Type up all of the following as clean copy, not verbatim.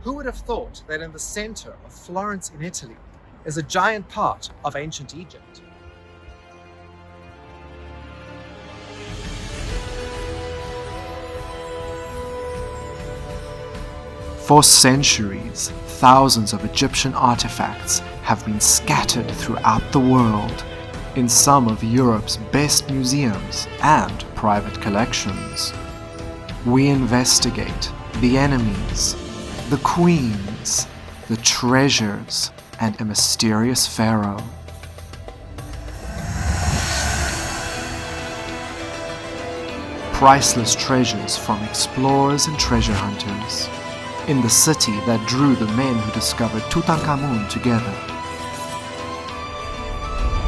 Who would have thought that in the center of Florence in Italy is a giant part of ancient Egypt? For centuries, thousands of Egyptian artifacts have been scattered throughout the world in some of Europe's best museums and private collections. We investigate the enemies, the queens, the treasures, and a mysterious pharaoh. Priceless treasures from explorers and treasure hunters in the city that drew the men who discovered Tutankhamun together.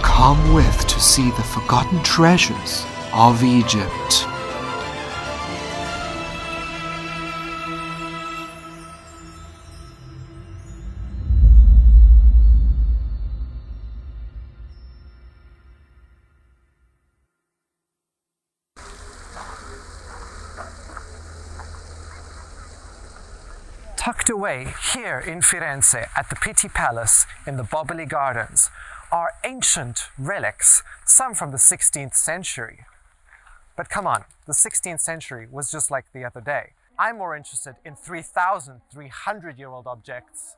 Come with to see the forgotten treasures of Egypt. Tucked away here in Firenze at the Pitti Palace in the Boboli Gardens are ancient relics, some from the 16th century. But come on, the 16th century was just like the other day. I'm more interested in 3,300-year-old objects.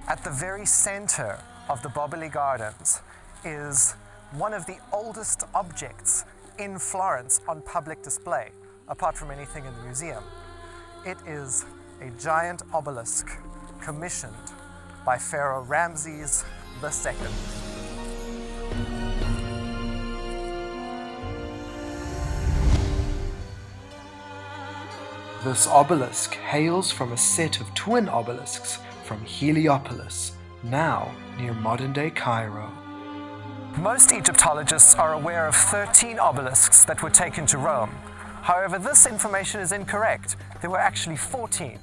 At the very center of the Boboli Gardens is one of the oldest objects in Florence on public display, apart from anything in the museum. It is a giant obelisk commissioned by Pharaoh Ramses II. This obelisk hails from a set of twin obelisks from Heliopolis, now near modern-day Cairo. Most Egyptologists are aware of 13 obelisks that were taken to Rome. However, this information is incorrect. There were actually 14.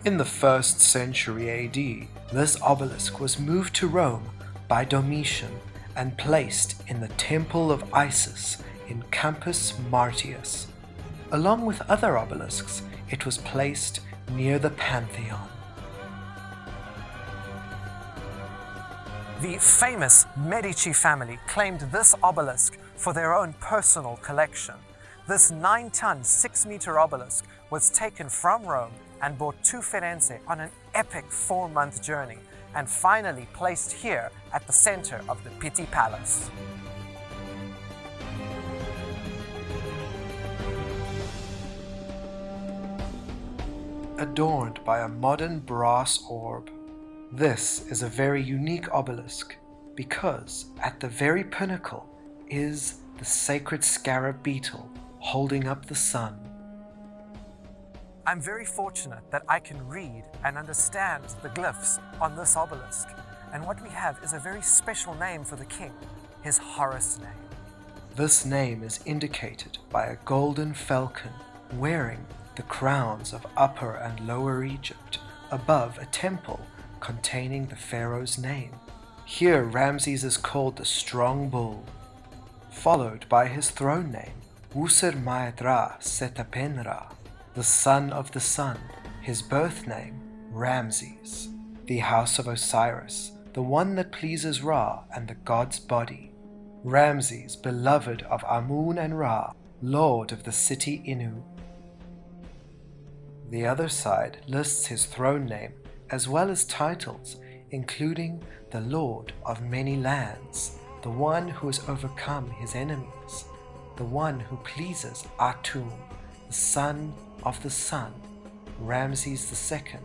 In the 1st century AD, this obelisk was moved to Rome by Domitian and placed in the Temple of Isis in Campus Martius. Along with other obelisks, it was placed near the Pantheon. The famous Medici family claimed this obelisk for their own personal collection. This 9-ton, 6-meter obelisk was taken from Rome and brought to Firenze on an epic 4-month journey and finally placed here at the center of the Pitti Palace. Adorned by a modern brass orb. This is a very unique obelisk because at the very pinnacle is the sacred scarab beetle holding up the sun. I'm very fortunate that I can read and understand the glyphs on this obelisk, and what we have is a very special name for the king, his Horus name. This name is indicated by a golden falcon wearing the crowns of Upper and Lower Egypt above a temple containing the pharaoh's name. Here Ramses is called the Strong Bull, followed by his throne name, Usur Maedra Setapenra, the son of the sun, his birth name, Ramses, the house of Osiris, the one that pleases Ra and the god's body, Ramses, beloved of Amun and Ra, lord of the city Inu. The other side lists his throne name as well as titles, including the Lord of many lands, the one who has overcome his enemies, the one who pleases Atum, the son of the sun, Ramses II,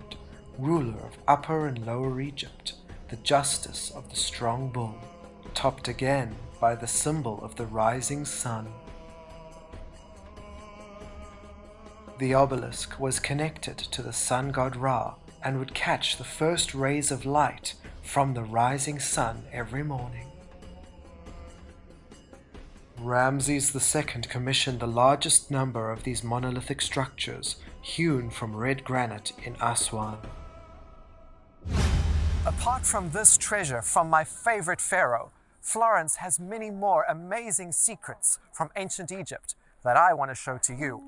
ruler of Upper and Lower Egypt, the justice of the strong bull, topped again by the symbol of the rising sun. The obelisk was connected to the sun god Ra and would catch the first rays of light from the rising sun every morning. Ramses II commissioned the largest number of these monolithic structures hewn from red granite in Aswan. Apart from this treasure from my favorite pharaoh, Florence has many more amazing secrets from ancient Egypt that I want to show to you.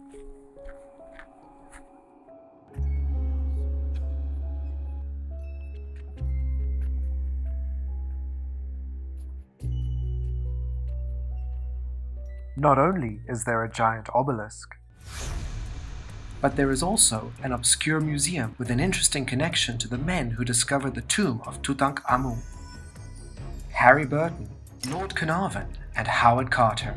Not only is there a giant obelisk, but there is also an obscure museum with an interesting connection to the men who discovered the tomb of Tutankhamun: Harry Burton, Lord Carnarvon, and Howard Carter.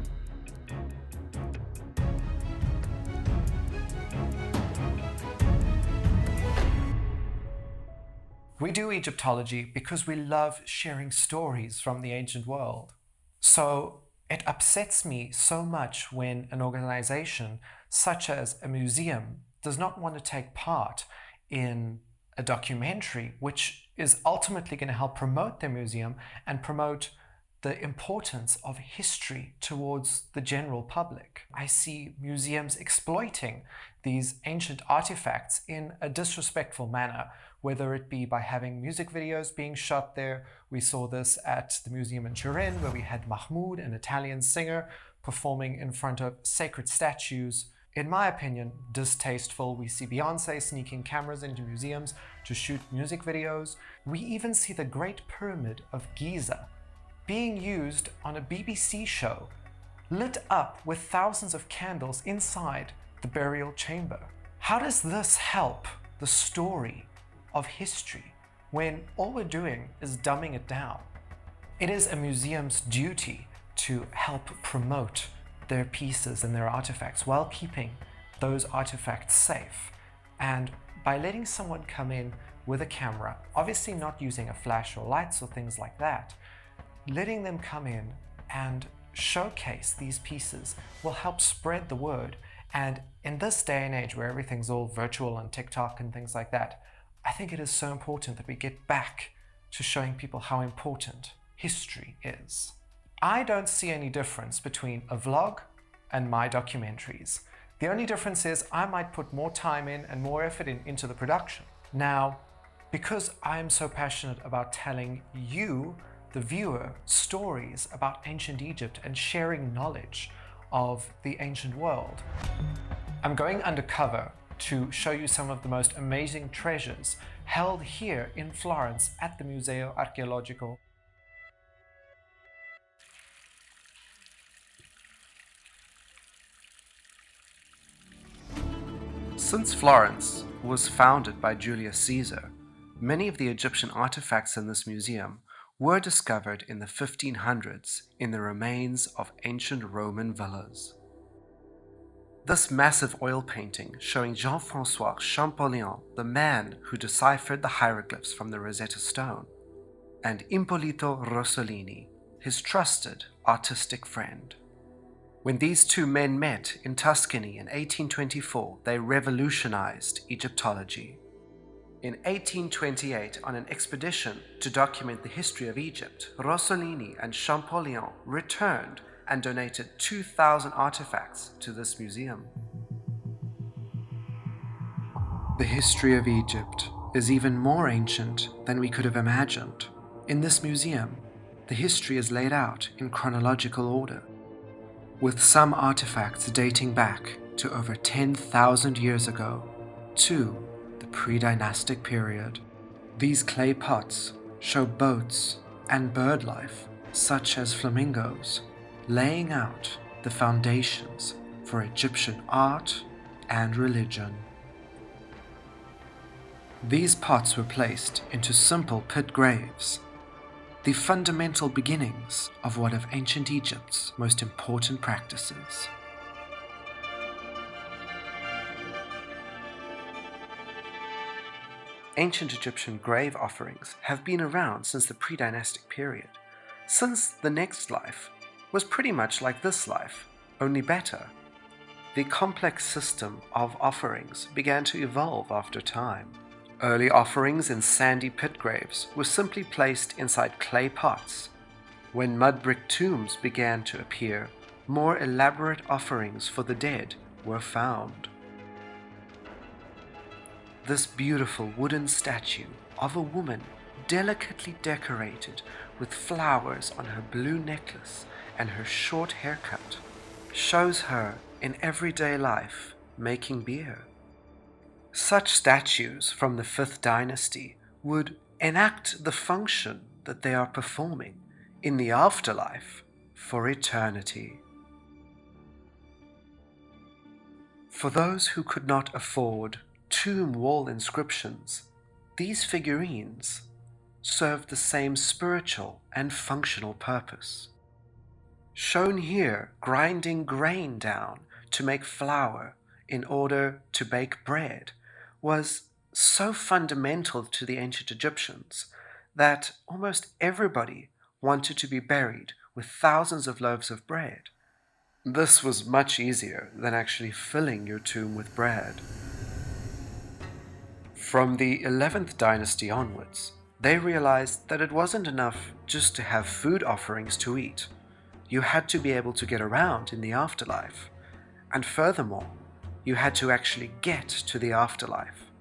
We do Egyptology because we love sharing stories from the ancient world. So it upsets me so much when an organization, such as a museum, does not want to take part in a documentary which is ultimately going to help promote their museum and promote the importance of history towards the general public. I see museums exploiting these ancient artifacts in a disrespectful manner, whether it be by having music videos being shot there. We saw this at the museum in Turin, where we had Mahmoud, an Italian singer, performing in front of sacred statues. In my opinion, distasteful. We see Beyonce sneaking cameras into museums to shoot music videos. We even see the Great Pyramid of Giza being used on a BBC show, lit up with thousands of candles inside the burial chamber. How does this help the story of history when all we're doing is dumbing it down? It is a museum's duty to help promote their pieces and their artifacts while keeping those artifacts safe. And by letting someone come in with a camera, obviously not using a flash or lights or things like that, letting them come in and showcase these pieces will help spread the word. And in this day and age where everything's all virtual and TikTok and things like that, I think it is so important that we get back to showing people how important history is. I don't see any difference between a vlog and my documentaries. The only difference is I might put more time in and more effort into the production. Now, because I'm so passionate about telling you, the viewer, stories about ancient Egypt and sharing knowledge of the ancient world, I'm going undercover to show you some of the most amazing treasures held here in Florence at the Museo Archeologico. Since Florence was founded by Julius Caesar, many of the Egyptian artifacts in this museum were discovered in the 1500s in the remains of ancient Roman villas. This massive oil painting showing Jean-François Champollion, the man who deciphered the hieroglyphs from the Rosetta Stone, and Ippolito Rossolini, his trusted artistic friend. When these two men met in Tuscany in 1824, they revolutionized Egyptology. In 1828, on an expedition to document the history of Egypt, Rossolini and Champollion returned and donated 2,000 artifacts to this museum. The history of Egypt is even more ancient than we could have imagined. In this museum, the history is laid out in chronological order, with some artifacts dating back to over 10,000 years ago to the pre-dynastic period. These clay pots show boats and bird life, such as flamingos, laying out the foundations for Egyptian art and religion. These pots were placed into simple pit graves, the fundamental beginnings of one of ancient Egypt's most important practices. Ancient Egyptian grave offerings have been around since the pre-dynastic period, since the next life was pretty much like this life, only better. The complex system of offerings began to evolve after time. Early offerings in sandy pit graves were simply placed inside clay pots. When mud brick tombs began to appear, more elaborate offerings for the dead were found. This beautiful wooden statue of a woman delicately decorated with flowers on her blue necklace and her short haircut, shows her in everyday life making beer. Such statues from the 5th dynasty would enact the function that they are performing in the afterlife for eternity. For those who could not afford tomb wall inscriptions, these figurines served the same spiritual and functional purpose. Shown here grinding grain down to make flour in order to bake bread was so fundamental to the ancient Egyptians that almost everybody wanted to be buried with thousands of loaves of bread. This was much easier than actually filling your tomb with bread. From the 11th dynasty onwards, they realized that it wasn't enough just to have food offerings to eat. You had to be able to get around in the afterlife. And furthermore, you had to actually get to the afterlife.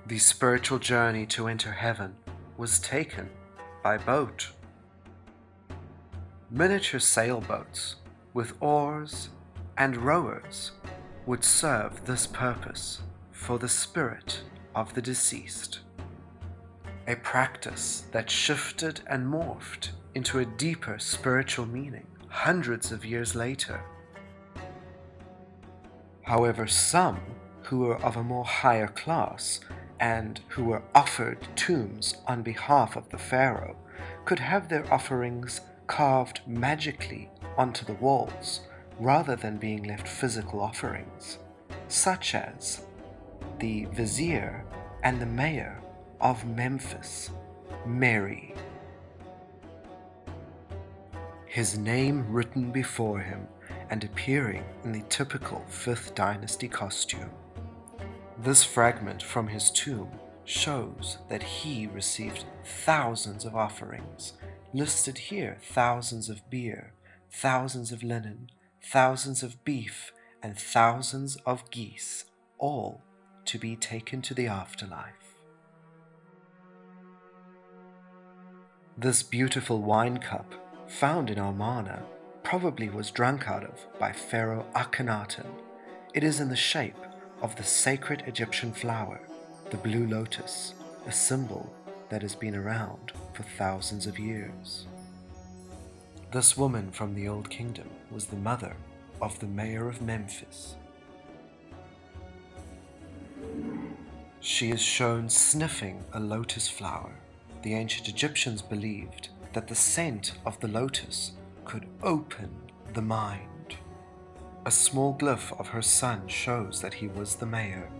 The spiritual journey to enter heaven was taken by boat. Miniature sailboats with oars and rowers would serve this purpose for the spirit of the deceased. A practice that shifted and morphed into a deeper spiritual meaning hundreds of years later. However, some who were of a more higher class and who were offered tombs on behalf of the pharaoh could have their offerings carved magically onto the walls rather than being left physical offerings, such as the vizier and the mayor of Memphis, Mary. His name written before him and appearing in the typical 5th dynasty costume. This fragment from his tomb shows that he received thousands of offerings, listed here thousands of beer, thousands of linen, thousands of beef, and thousands of geese, all to be taken to the afterlife. This beautiful wine cup, found in Amarna, probably was drunk out of by Pharaoh Akhenaten. It is in the shape of the sacred Egyptian flower, the blue lotus, a symbol that has been around for thousands of years. This woman from the Old Kingdom was the mother of the mayor of Memphis. She is shown sniffing a lotus flower. The ancient Egyptians believed that the scent of the lotus could open the mind. A small glyph of her son shows that he was the mayor.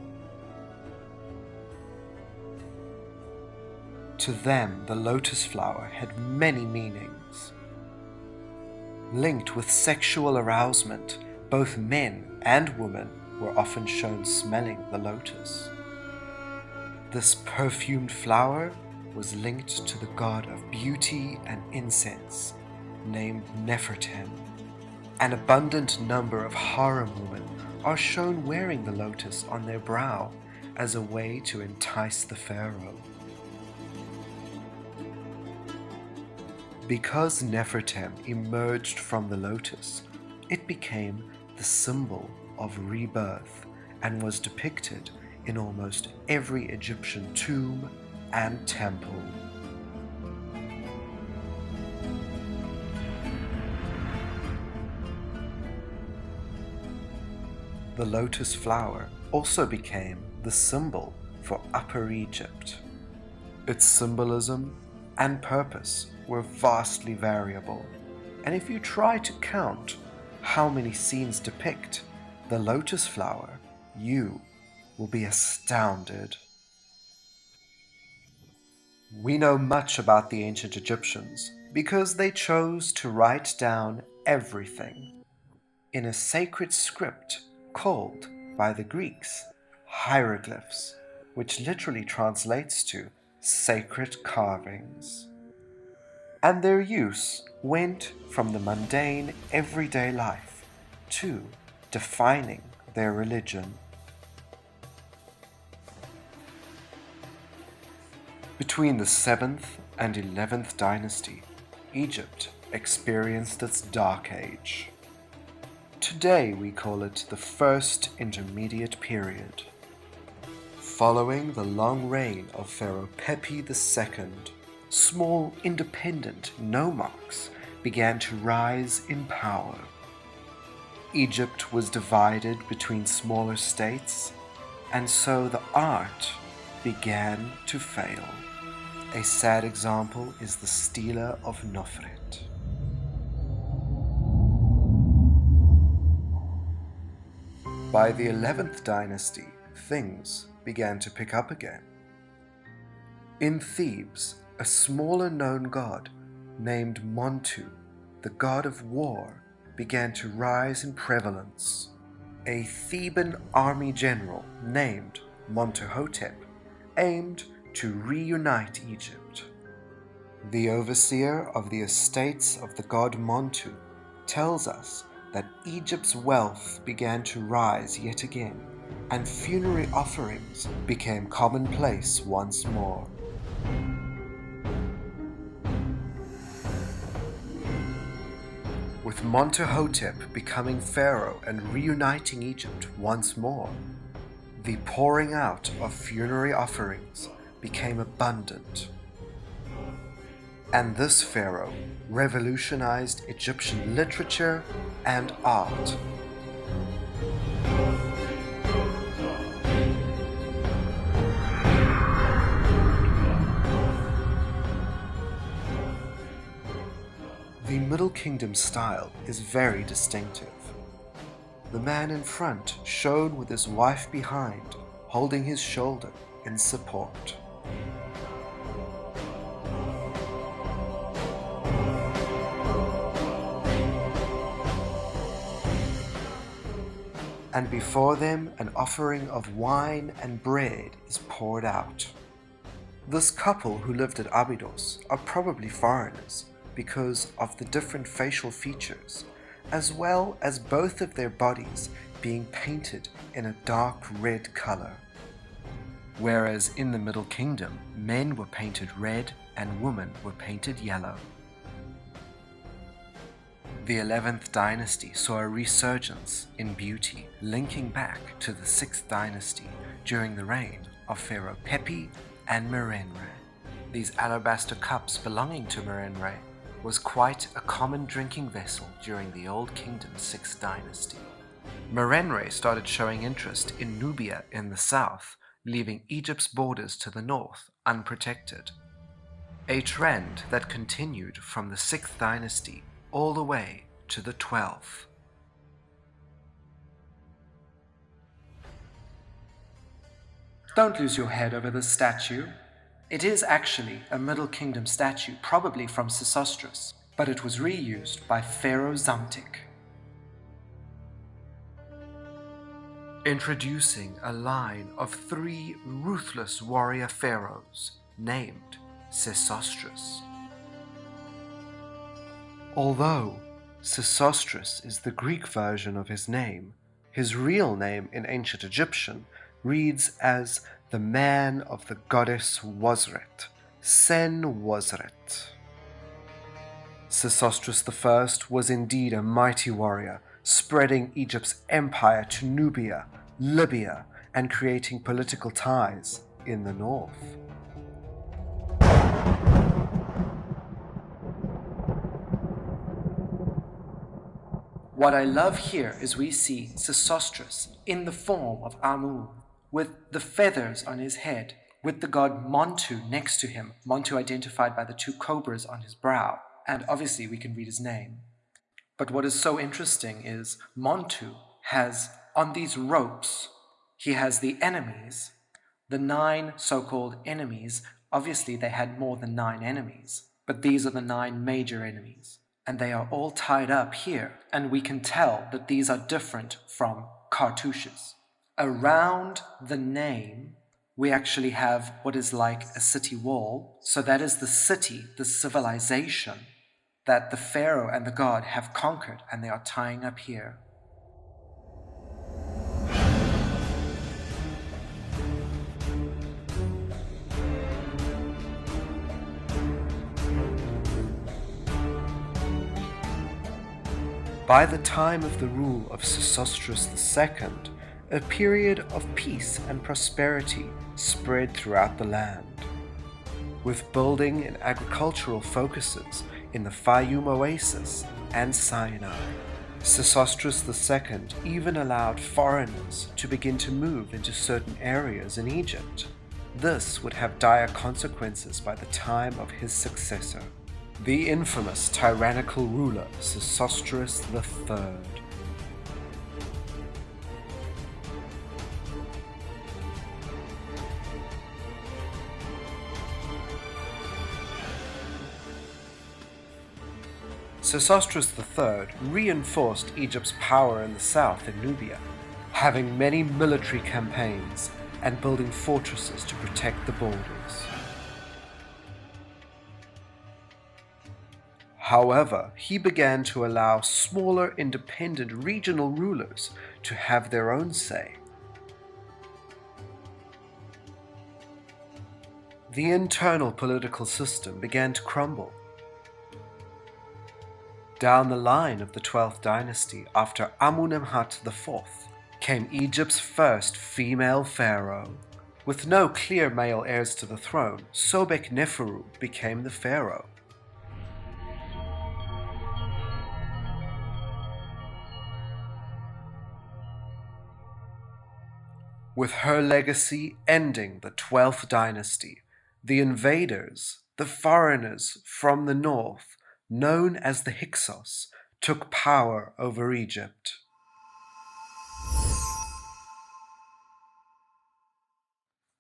To them, the lotus flower had many meanings. Linked with sexual arousement, both men and women were often shown smelling the lotus. This perfumed flower was linked to the god of beauty and incense, named Nefertem. An abundant number of harem women are shown wearing the lotus on their brow as a way to entice the pharaoh. Because Nefertem emerged from the lotus, it became the symbol of rebirth and was depicted in almost every Egyptian tomb and temple. The lotus flower also became the symbol for Upper Egypt. Its symbolism and purpose were vastly variable, and if you try to count how many scenes depict the lotus flower, you will be astounded. We know much about the ancient Egyptians because they chose to write down everything in a sacred script called by the Greeks hieroglyphs, which literally translates to sacred carvings. And their use went from the mundane everyday life to defining their religion. Between the 7th and 11th dynasty, Egypt experienced its dark age. Today we call it the First Intermediate Period. Following the long reign of Pharaoh Pepi II, small independent nomarchs began to rise in power. Egypt was divided between smaller states, and so the art began to fail. A sad example is the Stela of Nofret. By the 11th dynasty, things began to pick up again. In Thebes, a smaller known god named Montu, the god of war, began to rise in prevalence. A Theban army general named Montuhotep aimed to reunite Egypt. The overseer of the estates of the god Montu tells us that Egypt's wealth began to rise yet again, and funerary offerings became commonplace once more. With Montuhotep becoming pharaoh and reuniting Egypt once more, the pouring out of funerary offerings became abundant. And this pharaoh revolutionized Egyptian literature and art. The Middle Kingdom style is very distinctive. The man in front showed with his wife behind, holding his shoulder in support. And before them an offering of wine and bread is poured out. This couple who lived at Abydos are probably foreigners because of the different facial features, as well as both of their bodies being painted in a dark red color. Whereas in the Middle Kingdom, men were painted red and women were painted yellow. The 11th dynasty saw a resurgence in beauty, linking back to the 6th dynasty during the reign of Pharaoh Pepi and Merenre. These alabaster cups belonging to Merenre was quite a common drinking vessel during the Old Kingdom's 6th dynasty. Merenre started showing interest in Nubia in the south, leaving Egypt's borders to the north unprotected. A trend that continued from the 6th dynasty all the way to the 12th. Don't lose your head over this statue. It is actually a Middle Kingdom statue, probably from Sesostris, but it was reused by Pharaoh Zamtik. Introducing a line of 3 ruthless warrior pharaohs named Sesostris. Although Sesostris is the Greek version of his name, his real name in ancient Egyptian reads as the man of the goddess Wasret, Sen Wasret. Sesostris I was indeed a mighty warrior, spreading Egypt's empire to Nubia, Libya, and creating political ties in the north. What I love here is we see Sesostris in the form of Amun, with the feathers on his head, with the god Montu next to him, Montu identified by the 2 cobras on his brow, and obviously we can read his name. But what is so interesting is Montu has, on these ropes, he has the enemies, the 9 so-called enemies. Obviously they had more than 9 enemies, but these are the 9 major enemies. And they are all tied up here, and we can tell that these are different from cartouches. Around the name, we actually have what is like a city wall. So that is the city, the civilization that the pharaoh and the god have conquered, and they are tying up here. By the time of the rule of Sesostris II, a period of peace and prosperity spread throughout the land. With building and agricultural focuses in the Fayum Oasis and Sinai, Sesostris II even allowed foreigners to begin to move into certain areas in Egypt. This would have dire consequences by the time of his successor, the infamous tyrannical ruler Sesostris III. Sesostris III reinforced Egypt's power in the south in Nubia, having many military campaigns and building fortresses to protect the borders. However, he began to allow smaller independent regional rulers to have their own say. The internal political system began to crumble. Down the line of the 12th dynasty after Amenemhat IV came Egypt's first female pharaoh. With no clear male heirs to the throne, Sobek-Neferu became the pharaoh. With her legacy ending the 12th dynasty, the invaders, the foreigners from the north, known as the Hyksos, took power over Egypt.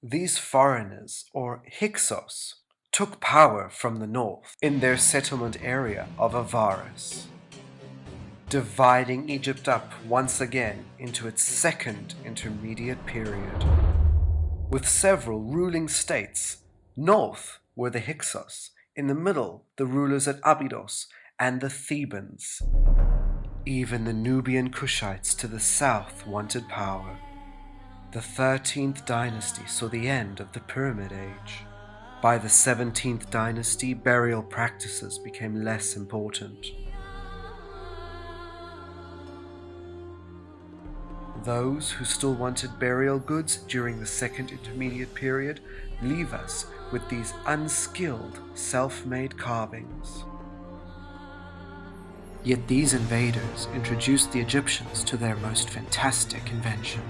These foreigners, or Hyksos, took power from the north in their settlement area of Avaris, dividing Egypt up once again into its second intermediate period. With several ruling states, north were the Hyksos, in the middle the rulers at Abydos and the Thebans. Even the Nubian Kushites to the south wanted power. The 13th dynasty saw the end of the Pyramid Age. By the 17th dynasty, burial practices became less important. Those who still wanted burial goods during the second intermediate period leave us with these unskilled, self-made carvings. Yet these invaders introduced the Egyptians to their most fantastic invention.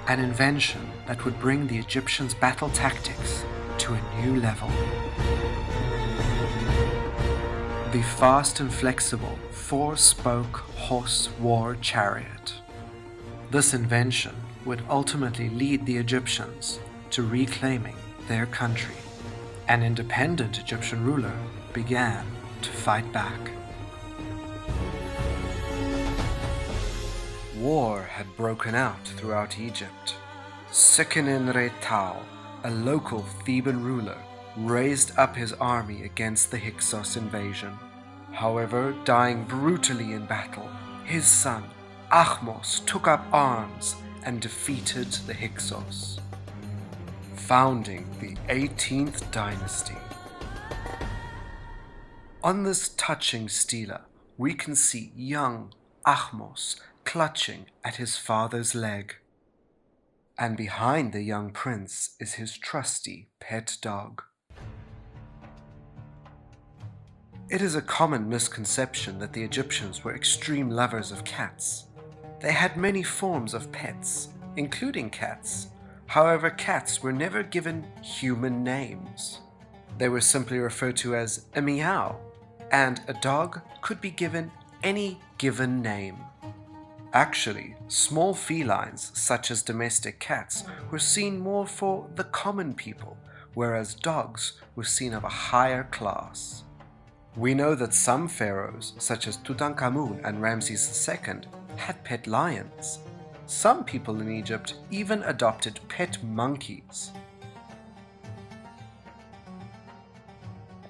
An invention that would bring the Egyptians' battle tactics to a new level. The fast and flexible 4-spoke horse war chariot. This invention would ultimately lead the Egyptians to reclaiming their country. An independent Egyptian ruler began to fight back. War had broken out throughout Egypt. Seqenen-Re-Tau, a local Theban ruler, raised up his army against the Hyksos invasion. However, dying brutally in battle, his son Ahmos took up arms and defeated the Hyksos, founding the 18th dynasty. On this touching stela, we can see young Ahmos clutching at his father's leg. And behind the young prince is his trusty pet dog. It is a common misconception that the Egyptians were extreme lovers of cats. They had many forms of pets, including cats. However, cats were never given human names. They were simply referred to as a meow, and a dog could be given any given name. Actually, small felines, such as domestic cats, were seen more for the common people, whereas dogs were seen of a higher class. We know that some pharaohs, such as Tutankhamun and Ramses II, had pet lions. Some people in Egypt even adopted pet monkeys.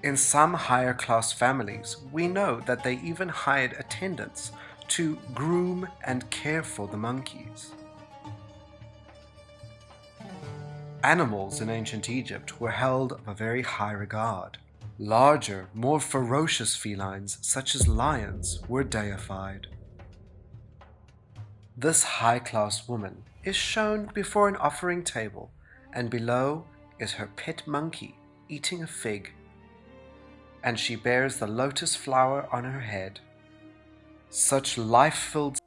In some higher class families, we know that they even hired attendants to groom and care for the monkeys. Animals in ancient Egypt were held of a very high regard. Larger, more ferocious felines, such as lions, were deified. This high-class woman is shown before an offering table, and below is her pet monkey eating a fig, and she bears the lotus flower on her head. Such life-filled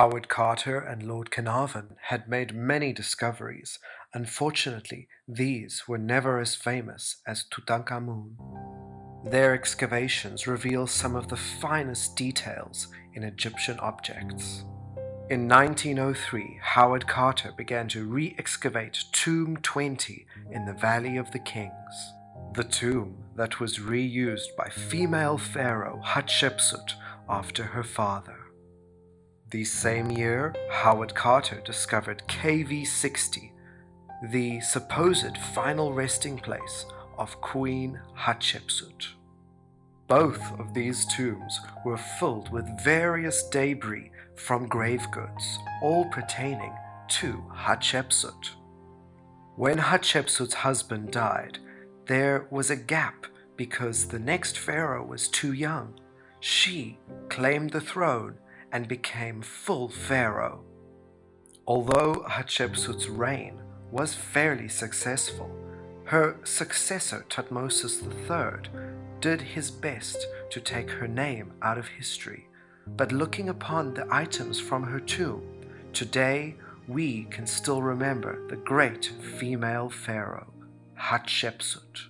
Howard Carter and Lord Carnarvon had made many discoveries. Unfortunately, these were never as famous as Tutankhamun. Their excavations reveal some of the finest details in Egyptian objects. In 1903, Howard Carter began to re-excavate Tomb 20 in the Valley of the Kings. The tomb that was reused by female pharaoh Hatshepsut after her father. The same year, Howard Carter discovered KV-60, the supposed final resting place of Queen Hatshepsut. Both of these tombs were filled with various debris from grave goods, all pertaining to Hatshepsut. When Hatshepsut's husband died, there was a gap because the next pharaoh was too young. She claimed the throne and became full pharaoh. Although Hatshepsut's reign was fairly successful, her successor Tutmosis III did his best to take her name out of history. But looking upon the items from her tomb, today we can still remember the great female pharaoh, Hatshepsut.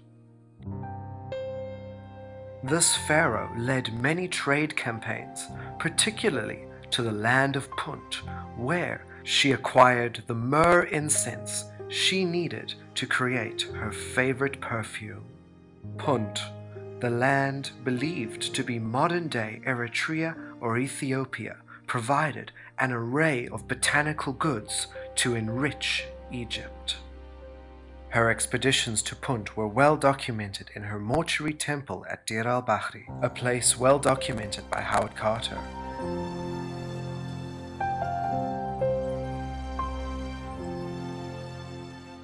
This pharaoh led many trade campaigns, particularly to the land of Punt, where she acquired the myrrh incense she needed to create her favorite perfume. Punt, the land believed to be modern-day Eritrea or Ethiopia, provided an array of botanical goods to enrich Egypt. Her expeditions to Punt were well documented in her mortuary temple at Deir al-Bahri, a place well documented by Howard Carter.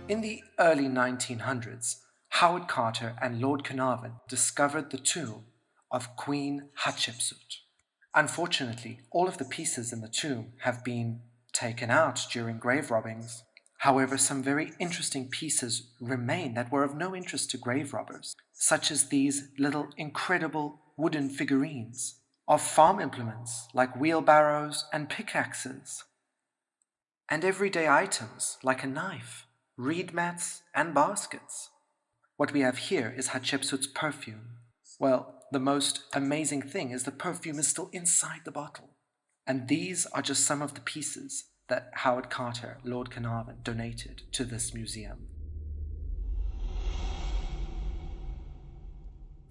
In the early 1900s, Howard Carter and Lord Carnarvon discovered the tomb of Queen Hatshepsut. Unfortunately, all of the pieces in the tomb have been taken out during grave robbings. However, some very interesting pieces remain that were of no interest to grave robbers, such as these little incredible wooden figurines of farm implements like wheelbarrows and pickaxes, and everyday items like a knife, reed mats, and baskets. What we have here is Hatshepsut's perfume. Well, the most amazing thing is the perfume is still inside the bottle. And these are just some of the pieces that Howard Carter, Lord Carnarvon, donated to this museum.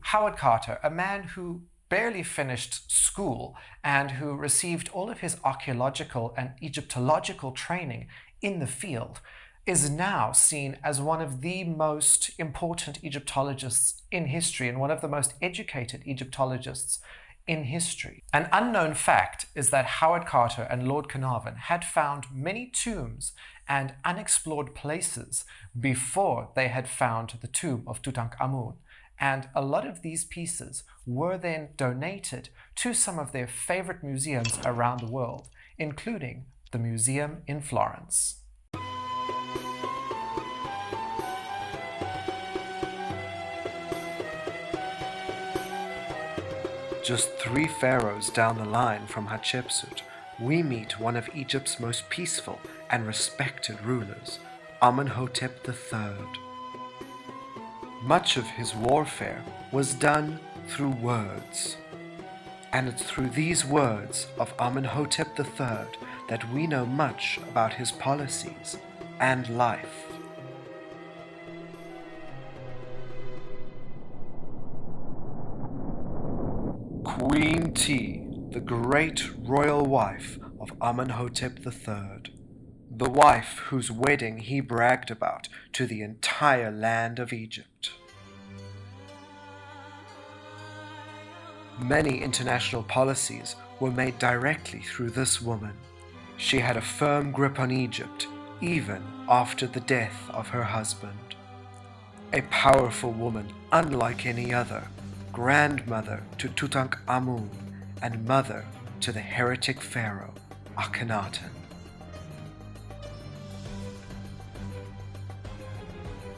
Howard Carter, a man who barely finished school and who received all of his archaeological and Egyptological training in the field, is now seen as one of the most important Egyptologists in history and one of the most educated Egyptologists in history. An unknown fact is that Howard Carter and Lord Carnarvon had found many tombs and unexplored places before they had found the tomb of Tutankhamun. And a lot of these pieces were then donated to some of their favorite museums around the world, including the museum in Florence. Just 3 pharaohs down the line from Hatshepsut, we meet one of Egypt's most peaceful and respected rulers, Amenhotep III. Much of his warfare was done through words, and it's through these words of Amenhotep III that we know much about his policies and life. Queen T, the great royal wife of Amenhotep III, the wife whose wedding he bragged about to the entire land of Egypt. Many international policies were made directly through this woman. She had a firm grip on Egypt, even after the death of her husband. A powerful woman unlike any other, grandmother to Tutankhamun and mother to the heretic pharaoh Akhenaten.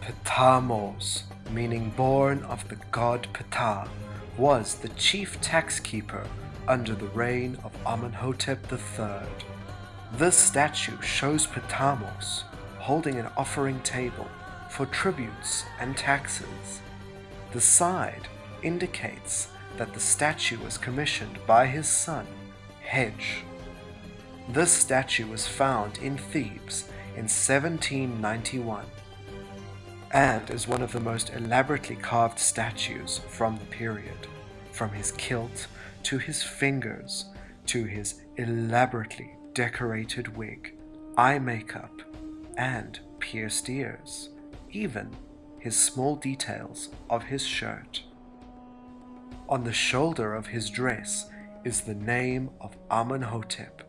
Ptahmos, meaning born of the god Ptah, was the chief tax keeper under the reign of Amenhotep III. This statue shows Ptahmos holding an offering table for tributes and taxes. The side indicates that the statue was commissioned by his son, Hedge. This statue was found in Thebes in 1791 and is one of the most elaborately carved statues from the period, from his kilt to his fingers to his elaborately decorated wig, eye makeup, and pierced ears, even his small details of his shirt. On the shoulder of his dress is the name of Amenhotep.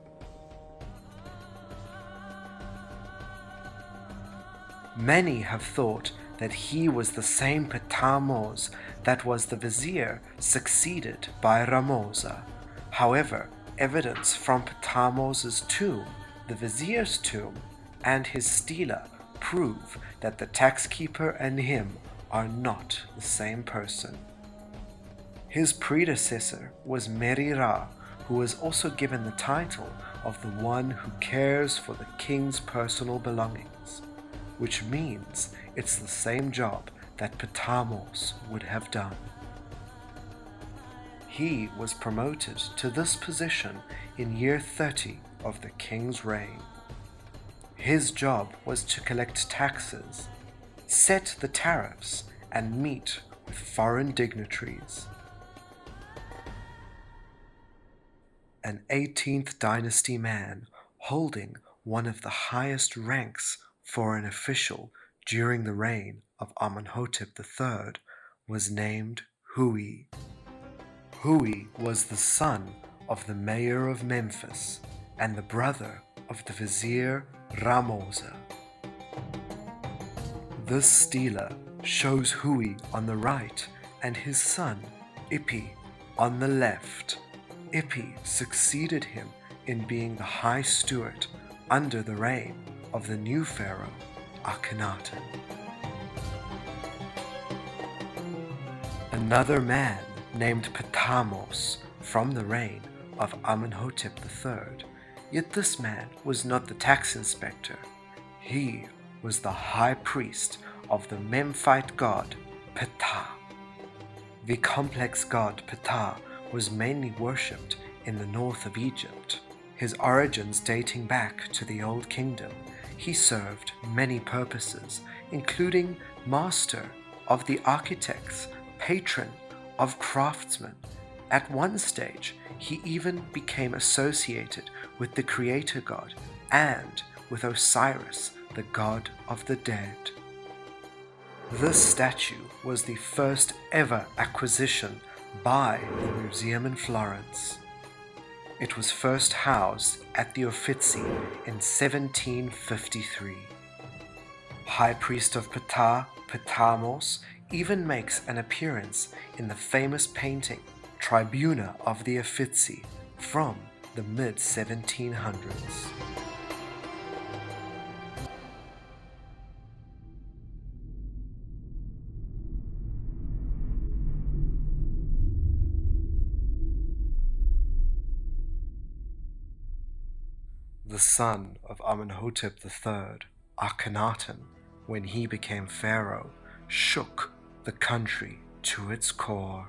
Many have thought that he was the same Ptahmos that was the vizier succeeded by Ramosa. However, evidence from Ptahmos's tomb, the vizier's tomb, and his stela prove that the tax keeper and him are not the same person. His predecessor was Meri-Ra, who was also given the title of the one who cares for the king's personal belongings, which means it's the same job that Ptahmos would have done. He was promoted to this position in year 30 of the king's reign. His job was to collect taxes, set the tariffs, and meet with foreign dignitaries. An 18th dynasty man holding one of the highest ranks for an official during the reign of Amenhotep III was named Hui. Hui was the son of the mayor of Memphis and the brother of the vizier Ramosa. This stela shows Hui on the right and his son Ipi on the left. Ipi succeeded him in being the high steward under the reign of the new pharaoh Akhenaten. Another man named Ptahmos from the reign of Amenhotep III, yet this man was not the tax inspector. He was the high priest of the Memphite god Ptah. The complex god Ptah was mainly worshipped in the north of Egypt. His origins dating back to the Old Kingdom, he served many purposes, including master of the architects, patron of craftsmen. At one stage, he even became associated with the creator god and with Osiris, the god of the dead. This statue was the first ever acquisition by the museum in Florence. It was first housed at the Uffizi in 1753. High priest of Ptah, Ptahmos, even makes an appearance in the famous painting Tribuna of the Uffizi from the mid-1700s. The son of Amenhotep III, Akhenaten, when he became pharaoh, shook the country to its core.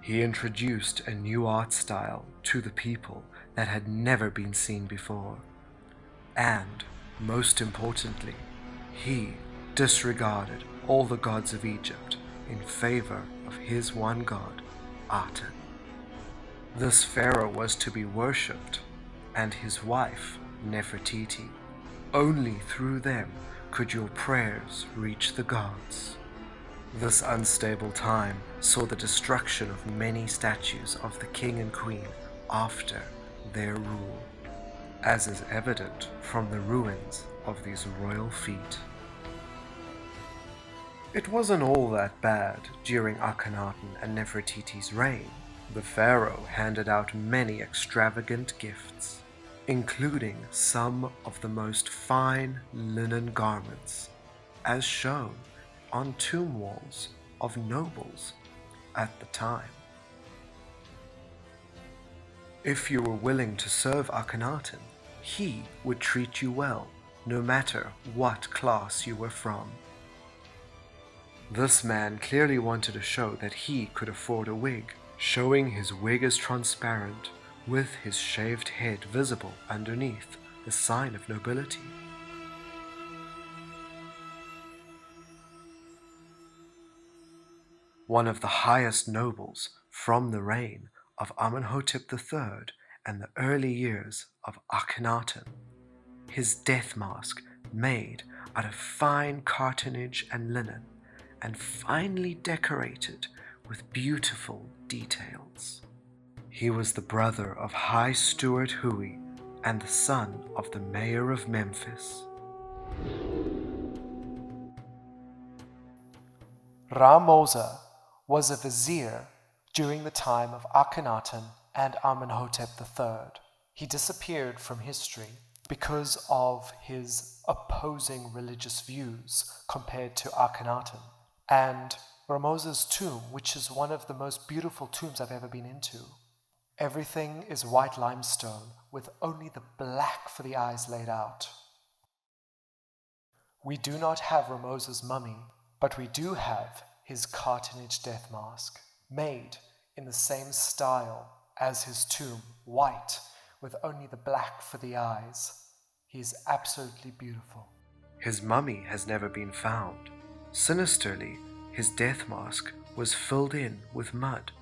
He introduced a new art style to the people that had never been seen before. And, most importantly, he disregarded all the gods of Egypt in favor of his one god, Aten. This pharaoh was to be worshipped, and his wife, Nefertiti. Only through them could your prayers reach the gods. This unstable time saw the destruction of many statues of the king and queen after their rule, as is evident from the ruins of these royal feet. It wasn't all that bad during Akhenaten and Nefertiti's reign. The pharaoh handed out many extravagant gifts, including some of the most fine linen garments, as shown on tomb walls of nobles at the time. If you were willing to serve Akhenaten, he would treat you well, no matter what class you were from. This man clearly wanted to show that he could afford a wig, showing his wig as transparent, with his shaved head visible underneath, a sign of nobility. One of the highest nobles from the reign of Amenhotep III and the early years of Akhenaten, his death mask made out of fine cartonnage and linen, and finely decorated with beautiful details. He was the brother of High Steward Hui and the son of the mayor of Memphis. Ra-Moza was a vizier during the time of Akhenaten and Amenhotep III. He disappeared from history because of his opposing religious views compared to Akhenaten. And Ra-Moza's tomb, which is one of the most beautiful tombs I've ever been into. Everything is white limestone with only the black for the eyes laid out. We do not have Ra-Moza's mummy, but we do have his cartonnage death mask, made in the same style as his tomb, white with only the black for the eyes. He is absolutely beautiful. His mummy has never been found. Sinisterly, his death mask was filled in with mud.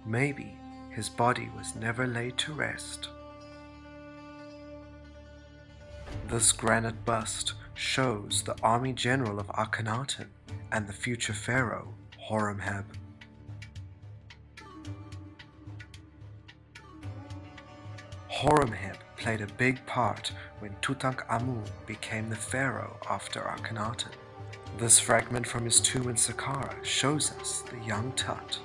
Maybe his body was never laid to rest. This granite bust shows the army general of Akhenaten and the future pharaoh, Horemheb. Horemheb played a big part when Tutankhamun became the pharaoh after Akhenaten. This fragment from his tomb in Saqqara shows us the young Tut.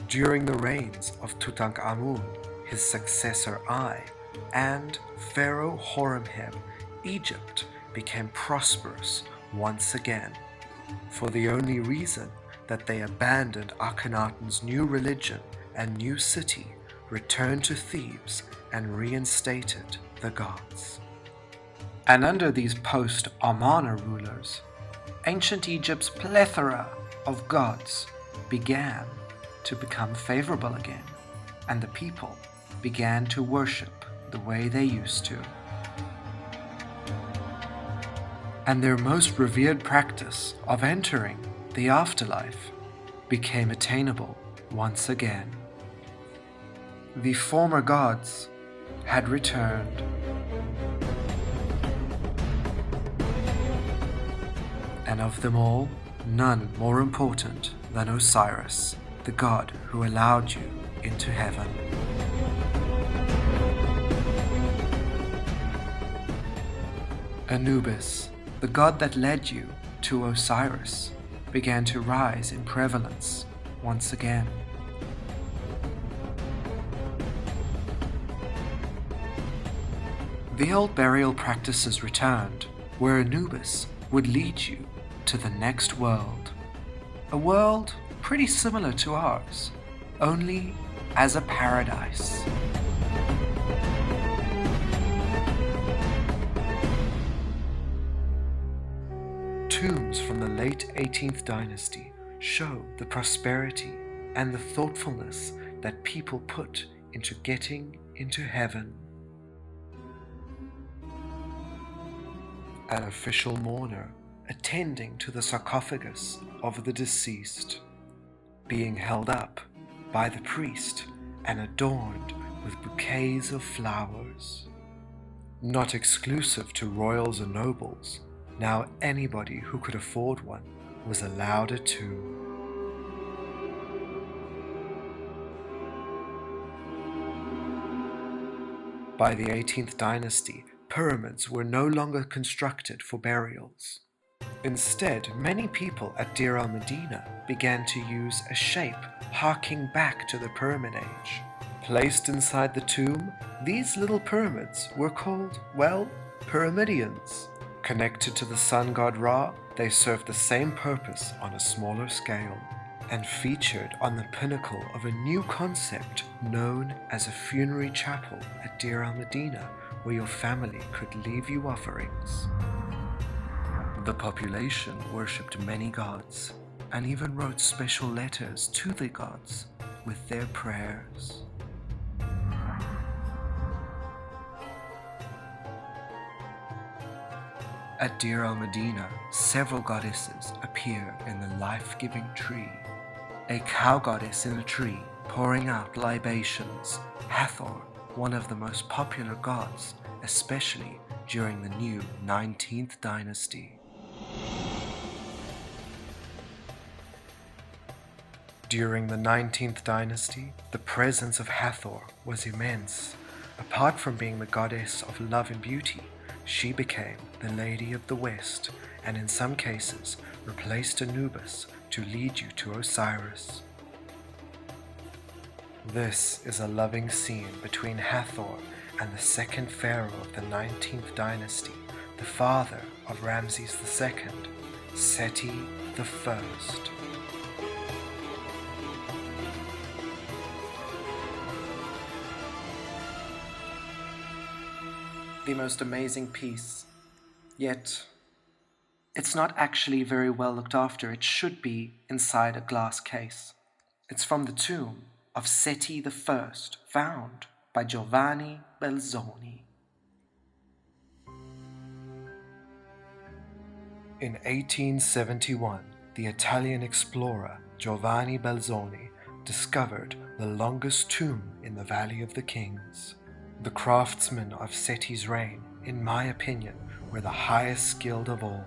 During the reigns of Tutankhamun, his successor Ai, and Pharaoh Horemheb, Egypt became prosperous once again, for the only reason that they abandoned Akhenaten's new religion and new city, returned to Thebes, and reinstated the gods. And under these post-Amarna rulers, ancient Egypt's plethora of gods began to become favorable again, and the people began to worship the way they used to. And their most revered practice of entering the afterlife became attainable once again. The former gods had returned. And of them all, none more important than Osiris, the god who allowed you into heaven. Anubis, the god that led you to Osiris, began to rise in prevalence once again. The old burial practices returned, where Anubis would lead you to the next world. A world pretty similar to ours, only as a paradise. Tombs from the late 18th dynasty show the prosperity and the thoughtfulness that people put into getting into heaven. An official mourner attending to the sarcophagus of the deceased, being held up by the priest and adorned with bouquets of flowers. Not exclusive to royals and nobles, now anybody who could afford one was allowed a tomb. By the 18th dynasty, pyramids were no longer constructed for burials. Instead, many people at Deir al-Medina began to use a shape harking back to the Pyramid Age. Placed inside the tomb, these little pyramids were called, well, pyramidions. Connected to the sun god Ra, they served the same purpose on a smaller scale, and featured on the pinnacle of a new concept known as a funerary chapel at Deir al-Medina, where your family could leave you offerings. The population worshipped many gods and even wrote special letters to the gods with their prayers. At Deir el-Medina, several goddesses appear in the life-giving tree. A cow goddess in a tree pouring out libations, Hathor, one of the most popular gods, especially during the new 19th dynasty. During the 19th dynasty, the presence of Hathor was immense. Apart from being the goddess of love and beauty, she became the Lady of the West, and in some cases replaced Anubis to lead you to Osiris. This is a loving scene between Hathor and the second pharaoh of the 19th dynasty, the father of Ramses II, Seti I. The most amazing piece. Yet, it's not actually very well looked after. It should be inside a glass case. It's from the tomb of Seti I, found by Giovanni Belzoni. In 1871, the Italian explorer Giovanni Belzoni discovered the longest tomb in the Valley of the Kings. The craftsmen of Seti's reign, in my opinion, were the highest skilled of all,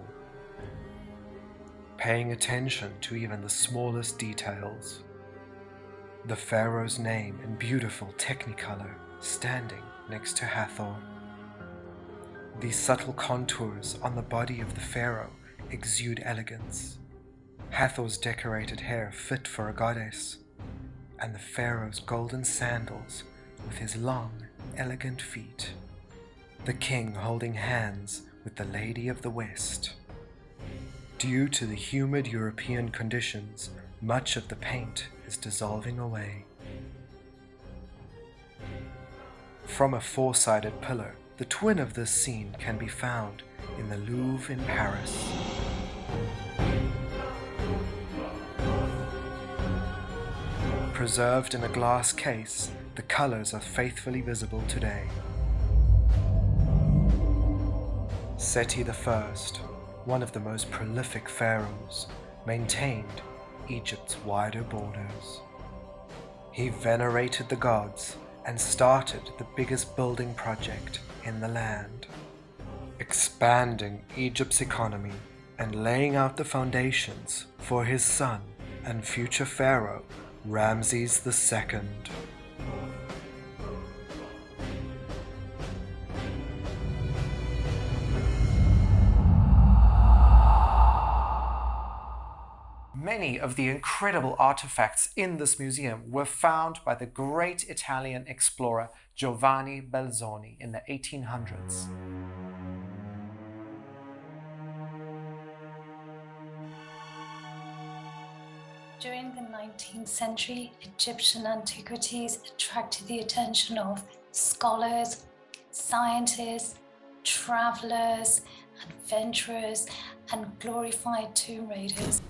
paying attention to even the smallest details. The pharaoh's name in beautiful technicolor standing next to Hathor. These subtle contours on the body of the pharaoh exude elegance. Hathor's decorated hair fit for a goddess, and the pharaoh's golden sandals with his long, elegant feet. The king holding hands with the Lady of the West. Due to the humid European conditions, much of the paint is dissolving away. From a four-sided pillar, the twin of this scene can be found in the Louvre in Paris. Preserved in a glass case, the colors are faithfully visible today. Seti I, one of the most prolific pharaohs, maintained Egypt's wider borders. He venerated the gods and started the biggest building project in the land, expanding Egypt's economy and laying out the foundations for his son and future pharaoh, Ramses II. Many of the incredible artifacts in this museum were found by the great Italian explorer Giovanni Belzoni in the 1800s. During the 19th century, Egyptian antiquities attracted the attention of scholars, scientists, travelers, adventurers, and glorified tomb raiders.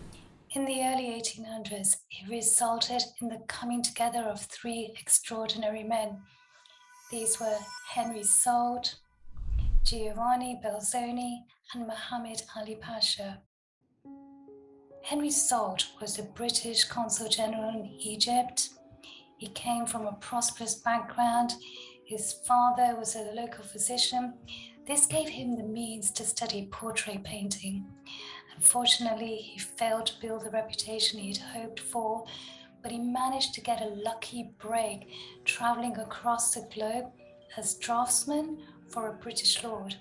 In the early 1800s, it resulted in the coming together of three extraordinary men. These were Henry Salt, Giovanni Belzoni, and Muhammad Ali Pasha. Henry Salt was a British consul general in Egypt. He came from a prosperous background. His father was a local physician. This gave him the means to study portrait painting. Unfortunately, he failed to build the reputation he had hoped for, but he managed to get a lucky break traveling across the globe as draftsman for a British lord.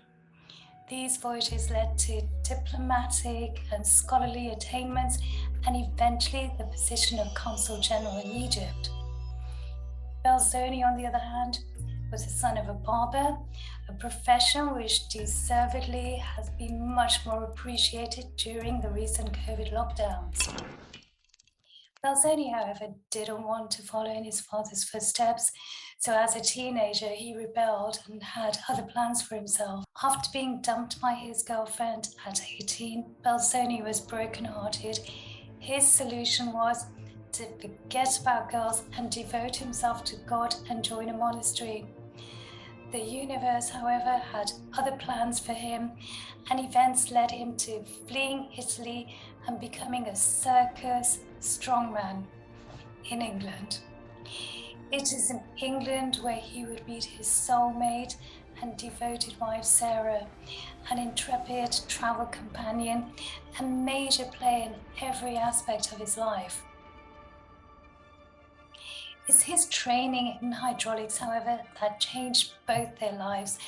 These voyages led to diplomatic and scholarly attainments and eventually the position of consul general in Egypt. Belzoni, on the other hand, was the son of a barber, a profession which deservedly has been much more appreciated during the recent COVID lockdowns. Belzoni, however, didn't want to follow in his father's footsteps, so as a teenager he rebelled and had other plans for himself. After being dumped by his girlfriend at 18, Belzoni was brokenhearted. His solution was to forget about girls and devote himself to God and join a monastery. The universe, however, had other plans for him, and events led him to fleeing Italy and becoming a circus strongman in England. It is in England where he would meet his soulmate and devoted wife Sarah, an intrepid travel companion and major player in every aspect of his life. It's his training in hydraulics, however, that changed both their lives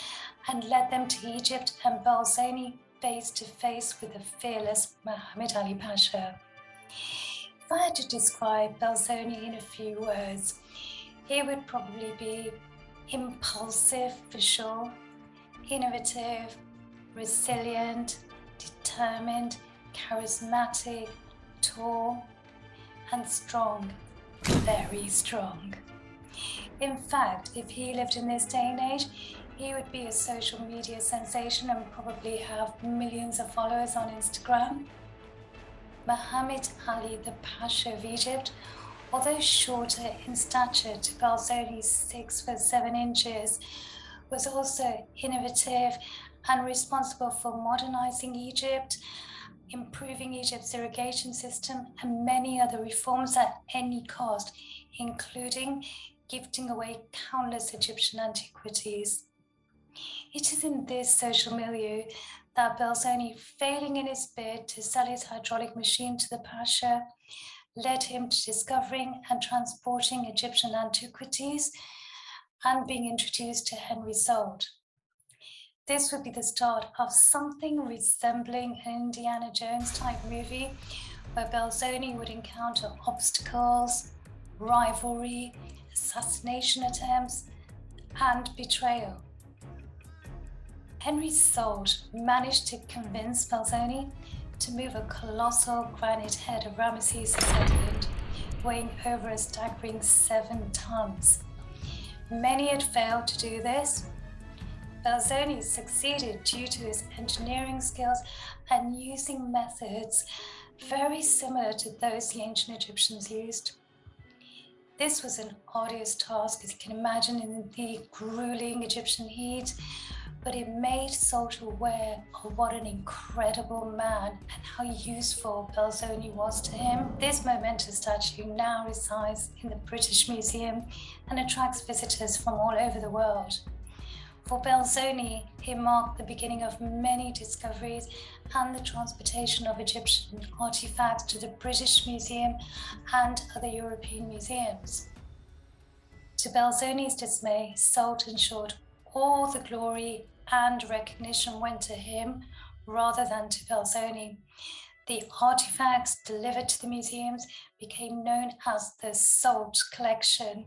and led them to Egypt and Belzoni face to face with the fearless Muhammad Ali Pasha. If I had to describe Belzoni in a few words, he would probably be impulsive for sure, innovative, resilient, determined, charismatic, tall, and strong, very strong. In fact, if he lived in this day and age, he would be a social media sensation and probably have millions of followers on Instagram. Muhammad Ali, the Pasha of Egypt, although shorter in stature to Belzoni's 6'7", was also innovative and responsible for modernizing Egypt, improving Egypt's irrigation system, and many other reforms at any cost, including gifting away countless Egyptian antiquities. It is in this social milieu that Belzoni, failing in his bid to sell his hydraulic machine to the Pasha, led him to discovering and transporting Egyptian antiquities and being introduced to Henry Sold. This would be the start of something resembling an Indiana Jones type movie where Belzoni would encounter obstacles, rivalry, assassination attempts, and betrayal. Henry Sold managed to convince Belzoni to move a colossal granite head of Ramesses II, weighing over a staggering 7 tons. Many had failed to do this. Belzoni succeeded due to his engineering skills and using methods very similar to those the ancient Egyptians used. This was an arduous task, as you can imagine, in the grueling Egyptian heat, but it made Sold aware of what an incredible man and how useful Belzoni was to him. This momentous statue now resides in the British Museum and attracts visitors from all over the world. For Belzoni, it marked the beginning of many discoveries and the transportation of Egyptian artifacts to the British Museum and other European museums. To Belzoni's dismay, Sold ensured all the glory and recognition went to him rather than to Belzoni. The artifacts delivered to the museums became known as the Sold collection.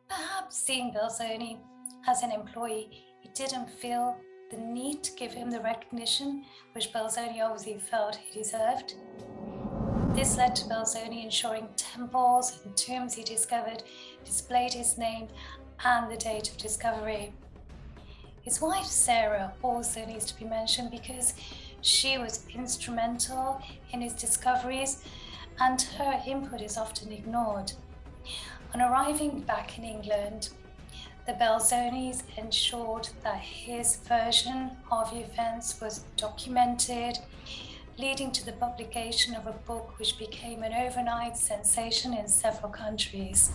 Perhaps seeing Belzoni as an employee, he didn't feel the need to give him the recognition which Belzoni obviously felt he deserved. This led to Belzoni ensuring temples and tombs he discovered displayed his name and the date of discovery. His wife Sarah also needs to be mentioned because she was instrumental in his discoveries and her input is often ignored. On arriving back in England, the Belzonis ensured that his version of events was documented, leading to the publication of a book which became an overnight sensation in several countries.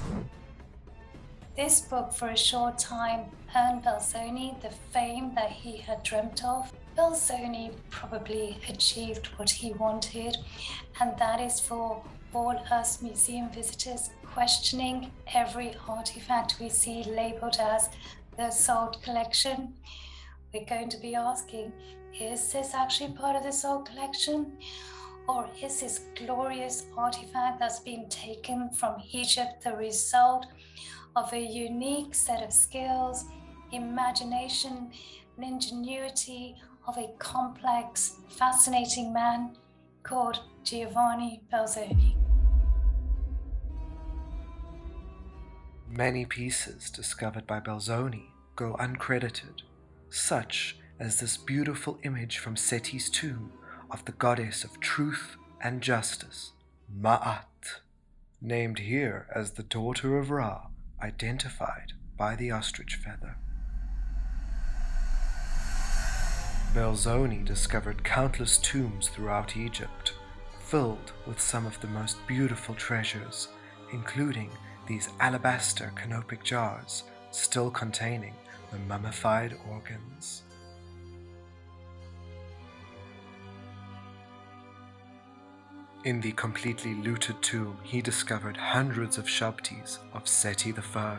This book, for a short time, earned Belzoni the fame that he had dreamt of. Belzoni probably achieved what he wanted, and that is for all us museum visitors questioning every artifact we see labeled as the Sold collection. We're going to be asking, is this actually part of the Sold collection? Or is this glorious artifact that's been taken from Egypt the result of a unique set of skills, imagination, and ingenuity of a complex, fascinating man called Giovanni Belzoni? Many pieces discovered by Belzoni go uncredited, such as this beautiful image from Seti's tomb of the goddess of truth and justice, Ma'at, named here as the daughter of Ra, identified by the ostrich feather. Belzoni discovered countless tombs throughout Egypt, filled with some of the most beautiful treasures, including these alabaster canopic jars still containing the mummified organs. In the completely looted tomb, he discovered hundreds of shabtis of Seti I.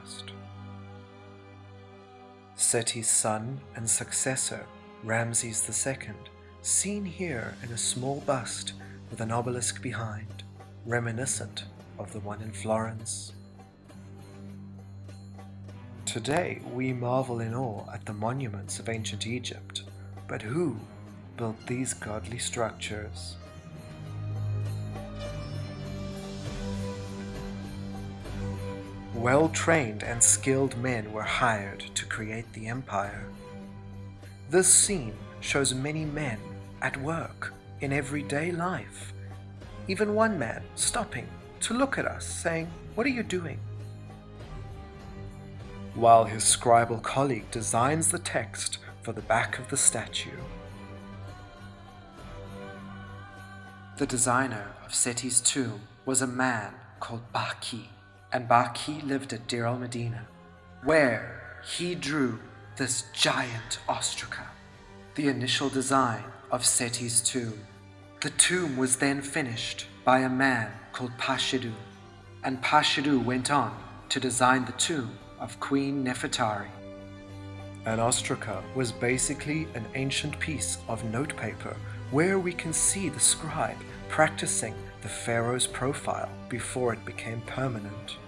Seti's son and successor, Ramses II, seen here in a small bust with an obelisk behind, reminiscent of the one in Florence. Today we marvel in awe at the monuments of ancient Egypt, but who built these godly structures? Well-trained and skilled men were hired to create the empire. This scene shows many men at work in everyday life. Even one man stopping to look at us, saying, "What are you doing?" While his scribal colleague designs the text for the back of the statue. The designer of Seti's tomb was a man called Baki, and Baki lived at Deir al-Medina, where he drew this giant ostraca, the initial design of Seti's tomb. The tomb was then finished by a man called Pashidu, and Pashidu went on to design the tomb of Queen Nefertari. An ostraca was basically an ancient piece of notepaper where we can see the scribe practicing the pharaoh's profile before it became permanent.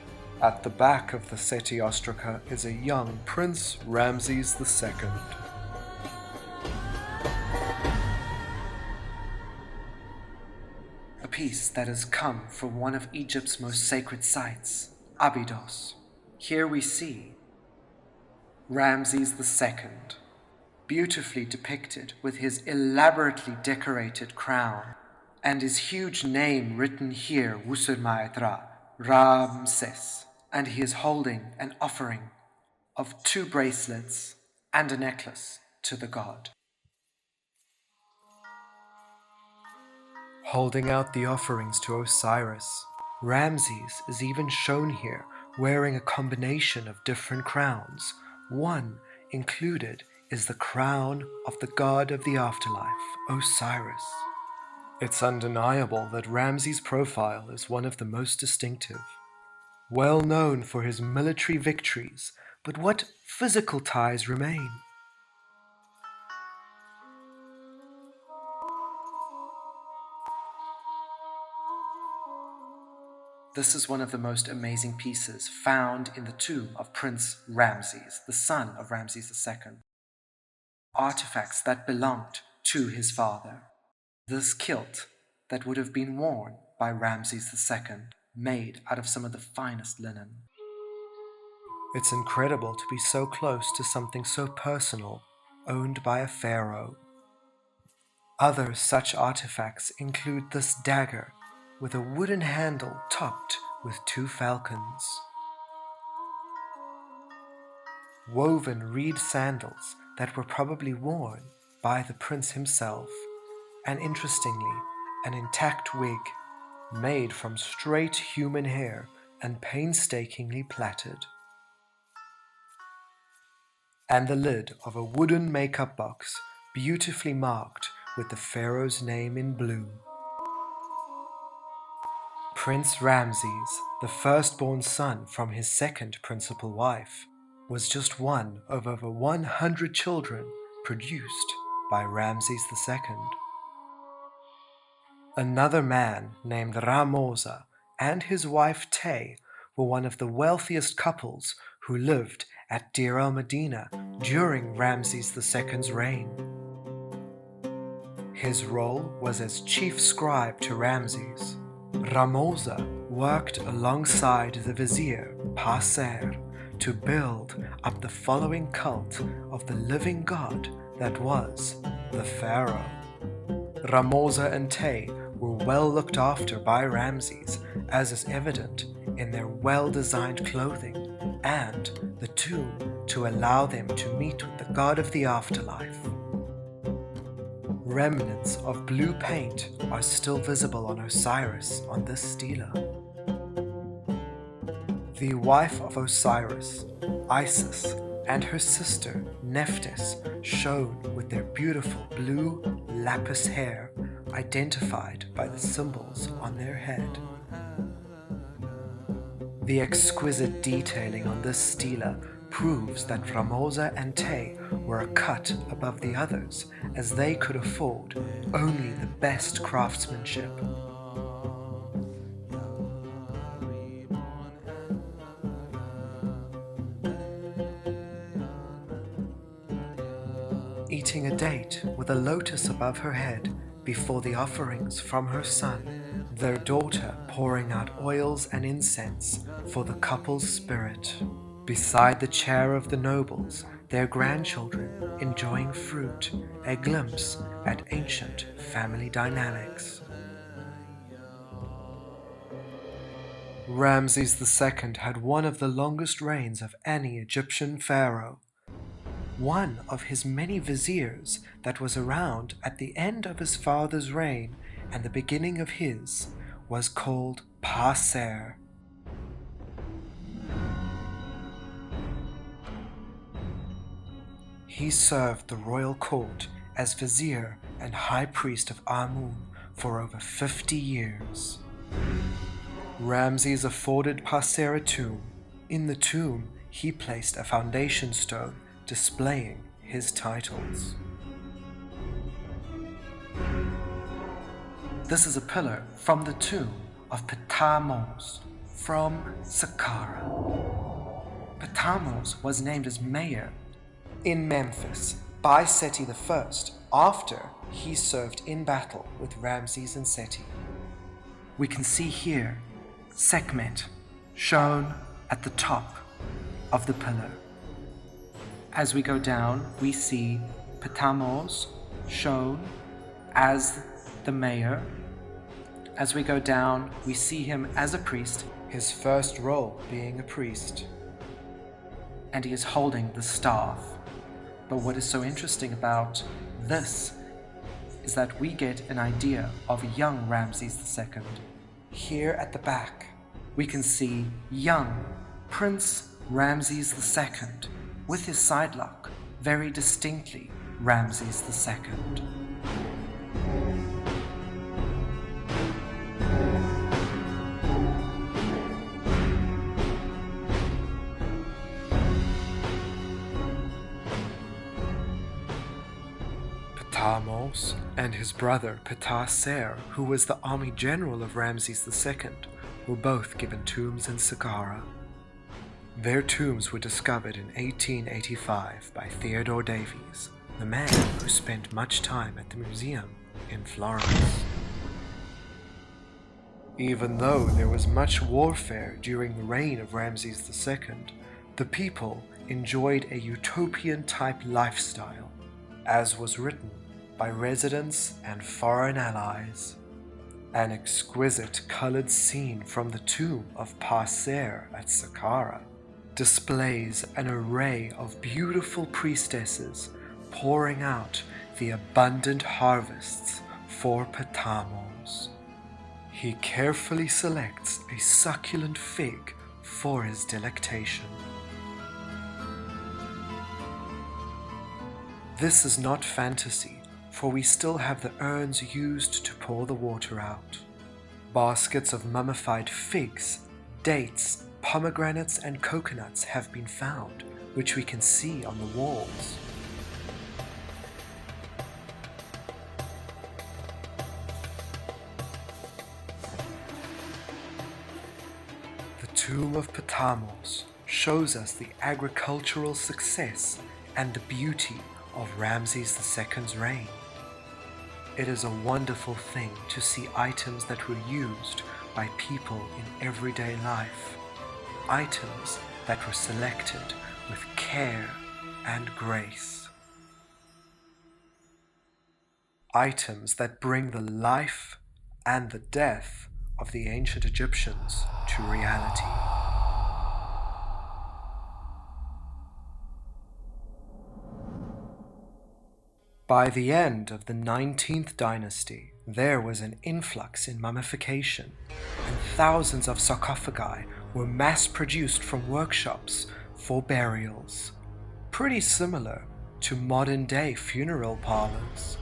At the back of the Seti ostraca is a young Prince Ramses II. A piece that has come from one of Egypt's most sacred sites, Abydos. Here we see Ramses II, beautifully depicted with his elaborately decorated crown and his huge name written here, Wusurmaetra, Ramses, and he is holding an offering of 2 bracelets and a necklace to the god. Holding out the offerings to Osiris, Ramses is even shown here wearing a combination of different crowns. One included is the crown of the god of the afterlife, Osiris. It's undeniable that Ramses' profile is one of the most distinctive. Well known for his military victories, but what physical ties remain? This is one of the most amazing pieces found in the tomb of Prince Ramses, the son of Ramses II. Artifacts that belonged to his father. This kilt that would have been worn by Ramses II, made out of some of the finest linen. It's incredible to be so close to something so personal, owned by a pharaoh. Other such artifacts include this dagger with a wooden handle topped with 2 falcons. Woven reed sandals that were probably worn by the prince himself, and interestingly, an intact wig made from straight human hair and painstakingly plaited. And the lid of a wooden makeup box beautifully marked with the pharaoh's name in blue. Prince Ramses, the firstborn son from his second principal wife, was just one of over 100 children produced by Ramses II. Another man named Ramosa and his wife Tay were one of the wealthiest couples who lived at Deir al-Medina during Ramses II's reign. His role was as chief scribe to Ramses. Ramosa worked alongside the vizier Paser to build up the following cult of the living god that was the pharaoh. Ramosa and Tay were well looked after by Ramses, as is evident in their well-designed clothing and the tomb to allow them to meet with the god of the afterlife. Remnants of blue paint are still visible on Osiris on this stela. The wife of Osiris, Isis, and her sister Nephthys shone with their beautiful blue lapis hair identified by the symbols on their head. The exquisite detailing on this stela proves that Ramosa and Tay were a cut above the others, as they could afford only the best craftsmanship. Eating a date with a lotus above her head before the offerings from her son, their daughter pouring out oils and incense for the couple's spirit. Beside the chair of the nobles, their grandchildren enjoying fruit, a glimpse at ancient family dynamics. Ramses II had one of the longest reigns of any Egyptian pharaoh. One of his many viziers that was around at the end of his father's reign and the beginning of his was called Paser. He served the royal court as vizier and high priest of Amun for over 50 years. Ramses afforded Paser a tomb. In the tomb, he placed a foundation stone displaying his titles. This is a pillar from the tomb of Ptahmos from Saqqara. Ptahmos was named as mayor in Memphis by Seti I after he served in battle with Ramses and Seti. We can see here Sekhmet shown at the top of the pillar. As we go down, we see Ptahmos shown as the mayor. As we go down, we see him as a priest, his first role being a priest. And he is holding the staff. But what is so interesting about this is that we get an idea of young Ramses II. Here at the back, we can see young Prince Ramses II with his sidelock, very distinctly Ramses II. Ptahmos and his brother Ptahser, who was the army general of Ramses II, were both given tombs in Saqqara. Their tombs were discovered in 1885 by Theodore Davies, the man who spent much time at the museum in Florence. Even though there was much warfare during the reign of Ramses II, the people enjoyed a utopian-type lifestyle, as was written by residents and foreign allies. An exquisite colored scene from the tomb of Paser at Saqqara displays an array of beautiful priestesses pouring out the abundant harvests for Ptahmos. He carefully selects a succulent fig for his delectation. This is not fantasy, for we still have the urns used to pour the water out. Baskets of mummified figs, dates, pomegranates and coconuts have been found, which we can see on the walls. The tomb of Ptahmos shows us the agricultural success and the beauty of Ramses II's reign. It is a wonderful thing to see items that were used by people in everyday life, items that were selected with care and grace, items that bring the life and the death of the ancient Egyptians to reality. By the end of the 19th dynasty, there was an influx in mummification, and thousands of sarcophagi were mass-produced from workshops for burials, pretty similar to modern-day funeral parlors.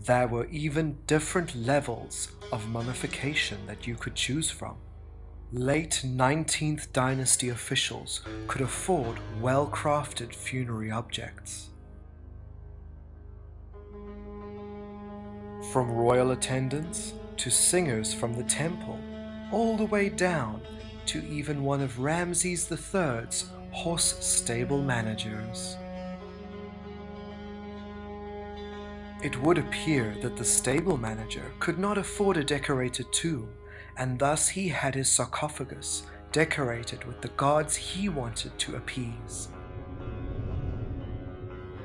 There were even different levels of mummification that you could choose from. Late 19th dynasty officials could afford well-crafted funerary objects. From royal attendants to singers from the temple, all the way down to even one of Ramses III's horse stable managers. It would appear that the stable manager could not afford a decorated tomb, and thus he had his sarcophagus decorated with the gods he wanted to appease.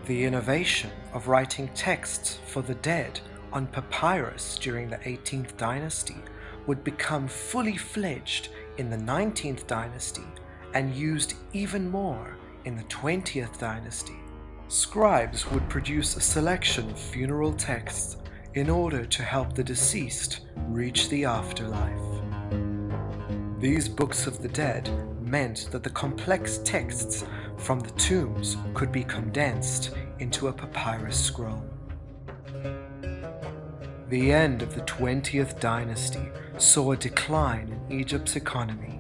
The innovation of writing texts for the dead on papyrus during the 18th dynasty would become fully fledged in the 19th dynasty and used even more in the 20th dynasty. Scribes would produce a selection of funeral texts in order to help the deceased reach the afterlife. These books of the dead meant that the complex texts from the tombs could be condensed into a papyrus scroll. The end of the 20th dynasty saw a decline in Egypt's economy,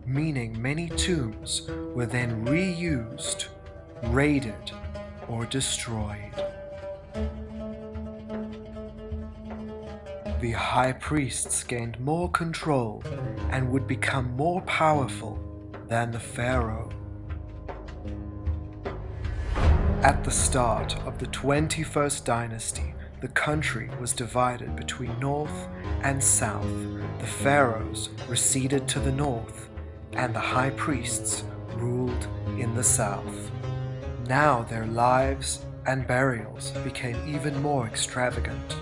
meaning many tombs were then reused, raided, or destroyed. The high priests gained more control and would become more powerful than the pharaoh. At the start of the 21st dynasty, the country was divided between north and south. The pharaohs receded to the north, and the high priests ruled in the south. Now their lives and burials became even more extravagant.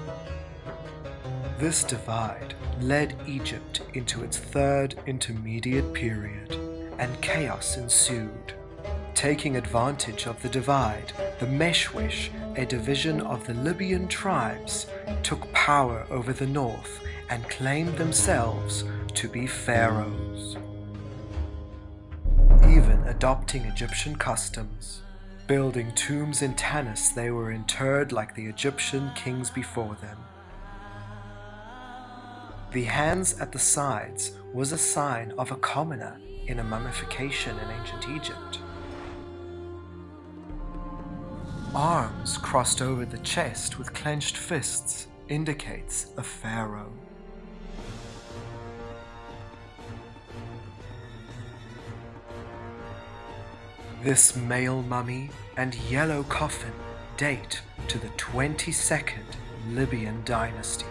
This divide led Egypt into its third intermediate period, and chaos ensued. Taking advantage of the divide, the Meshwish, a division of the Libyan tribes, took power over the north and claimed themselves to be pharaohs, even adopting Egyptian customs. Building tombs in Tanis, they were interred like the Egyptian kings before them. The hands at the sides was a sign of a commoner in a mummification in ancient Egypt. Arms crossed over the chest with clenched fists indicates a pharaoh. This male mummy and yellow coffin date to the 22nd Libyan dynasty.